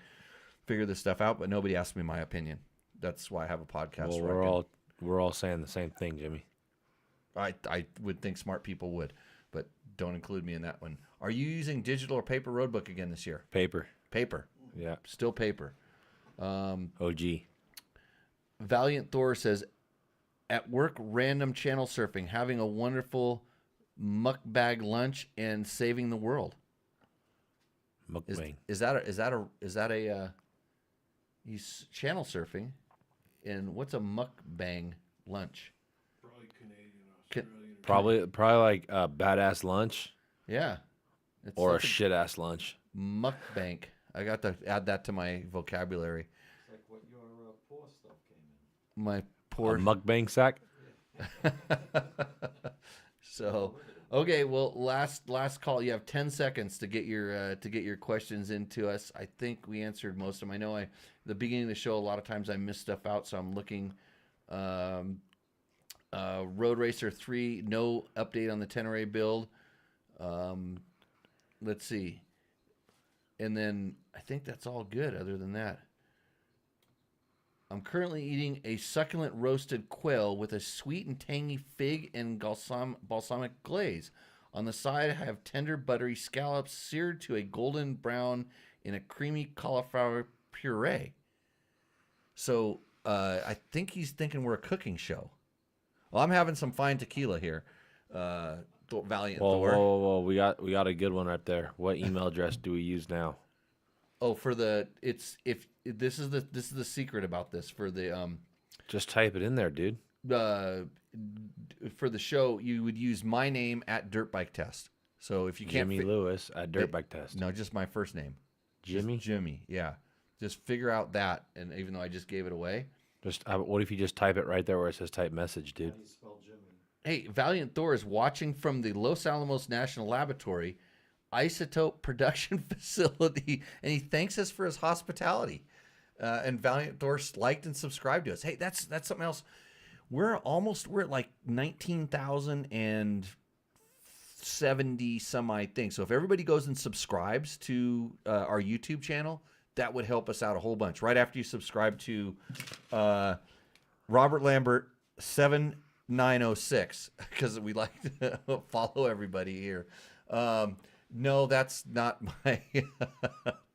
figure this stuff out. But nobody asked me my opinion. That's why I have a podcast. Well, we're all saying the same thing, Jimmy. I would think smart people would, but don't include me in that one. Are you using digital or paper roadbook again this year? Paper. Yeah. Still paper. OG. Valiant Thor says, at work, random channel surfing, having a wonderful muck bag lunch and saving the world. Mukbang. Is that a he's channel surfing, and what's a mukbang lunch? Probably Canadian, Australian. Probably like a badass lunch. Yeah. Or a shit ass lunch. Mukbang. I got to add that to my vocabulary. It's like what your poor stuff came in. My poor A mukbang sack. So, okay, well, last call. You have 10 seconds to get your questions into us. I think we answered most of them. I know the beginning of the show, a lot of times I miss stuff out, so I'm looking. Road Racer 3, no update on the Tenere build. Let's see. And then I think that's all good other than that. I'm currently eating a succulent roasted quail with a sweet and tangy fig and balsamic glaze. On the side, I have tender, buttery scallops seared to a golden brown in a creamy cauliflower puree. So I think he's thinking we're a cooking show. Well, I'm having some fine tequila here. Valiant Thor. Whoa! We got a good one right there. What email address do we use now? Oh, this is the secret about this for the Just type it in there, dude. For the show, you would use my name at Dirt Bike Test. So if you can't Jimmy Lewis at Dirt Bike Test. No, just my first name. Jimmy. Just Jimmy. Yeah. Just figure out that, and even though I just gave it away. What if you just type it right there where it says type message, dude? How do you spell Jimmy? Hey, Valiant Thor is watching from the Los Alamos National Laboratory Isotope Production Facility, and he thanks us for his hospitality. And Valiant Thor liked and subscribed to us. Hey, that's something else. We're at like 19,070 some odd things. So if everybody goes and subscribes to our YouTube channel, that would help us out a whole bunch. Right after you subscribe to Robert Lambert 7906, because we like to follow everybody here. No, that's not my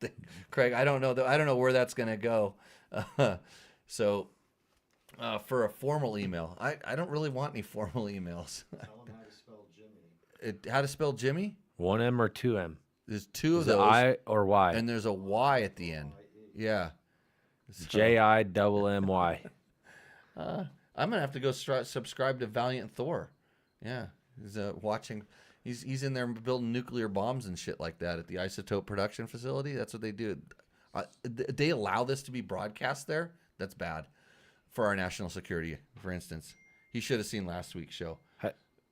thing. Craig, I don't know where that's going to go. So for a formal email, I don't really want any formal emails. Tell them how to spell Jimmy. How to spell Jimmy? 1M or 2M? There's two of Is it those. I or Y? And there's a Y at the end. Yeah. So, JIMMY. I'm gonna have to go subscribe to Valiant Thor. Yeah, he's watching. He's in there building nuclear bombs and shit like that at the isotope production facility. That's what they do. They allow this to be broadcast there. That's bad for our national security. For instance, he should have seen last week's show.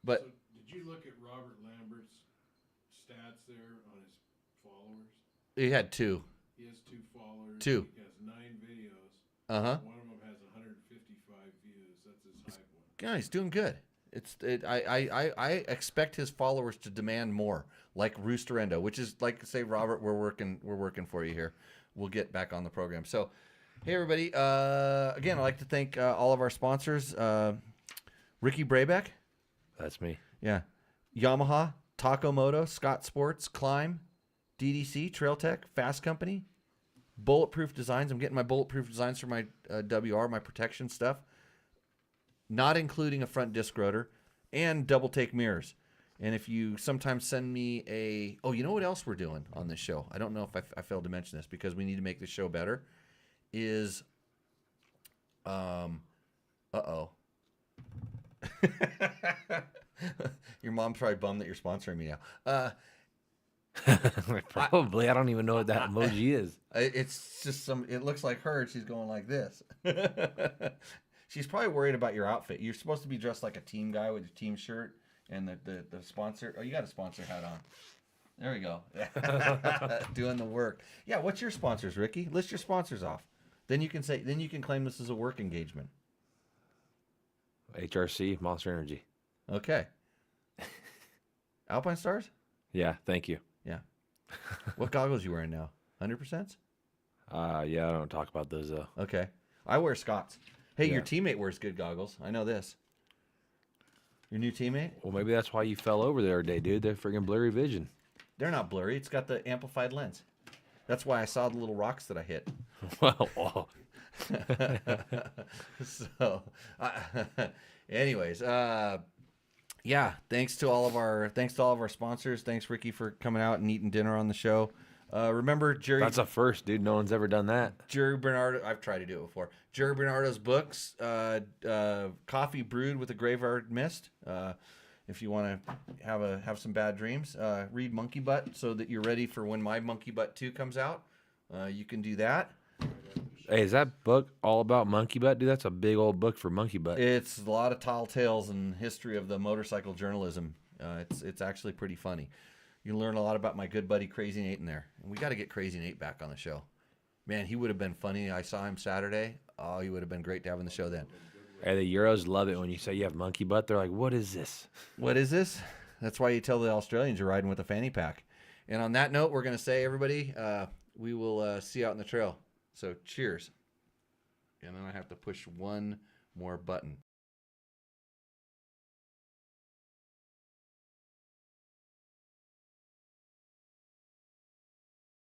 But So did you look at Robert Lambert's stats there on his followers? he had two. He has 2 followers. Two. He has 9 videos. Uh-huh. One of them has 155 views. That's his high one. Yeah, he's doing good. I expect his followers to demand more, like Rooster Endo, which is like, say, Robert, we're working for you here. We'll get back on the program. So, hey everybody, again, I'd like to thank all of our sponsors. Ricky Brabec, That's me. yeah, Yamaha, Taco Moto, Scott Sports, Climb, DDC, Trail Tech, Fasst Company, Bulletproof Designs. I'm getting my bulletproof designs for my WR, my protection stuff, not including a front disc rotor, and double take mirrors. And if you sometimes send me you know what else we're doing on this show? I don't know if I failed to mention this because we need to make the show better. Is, your mom's probably bummed that you're sponsoring me now. Probably. I don't even know what that emoji is. It's just it looks like her. She's going like this. She's probably worried about your outfit. You're supposed to be dressed like a team guy with your team shirt and the sponsor. Oh, you got a sponsor hat on. There we go. Doing the work. Yeah. What's your sponsors, Ricky? List your sponsors off. Then you can claim this as a work engagement. HRC, Monster Energy. Okay. Alpine Stars? Yeah, thank you. Yeah. What goggles you wearing now? 100%? Yeah, I don't talk about those though. Okay. I wear Scott's. Hey, Yeah. your teammate wears good goggles. I know this. Your new teammate? Well, maybe that's why you fell over the other day, dude. They're friggin' blurry vision. They're not blurry. It's got the amplified lens. That's why I saw the little rocks that I hit. Well, So, anyways, yeah. Thanks to all of our sponsors. Thanks, Ricky, for coming out and eating dinner on the show. Remember Jerry? that's a first, dude. No one's ever done that. Jerry Bernardo. I've tried to do it before. Jerry Bernardo's books, Coffee Brewed with a Graveyard Mist. If you want to have some bad dreams, read Monkey Butt so that you're ready for when my Monkey Butt 2 comes out. You can do that. Hey, is that book all about monkey butt, dude? That's a big old book for monkey butt. It's a lot of tall tales and history of the motorcycle journalism. It's actually pretty funny. You learn a lot about my good buddy Crazy Nate in there. And we got to get Crazy Nate back on the show. Man, he would have been funny. I saw him Saturday. Oh, he would have been great to have on the show then. Hey, the Euros love it when you say you have monkey butt. They're like, what is this? What is this? That's why you tell the Australians you're riding with a fanny pack. And on that note, we're going to say, everybody, we will see you out in the trail. So cheers. And then I have to push one more button.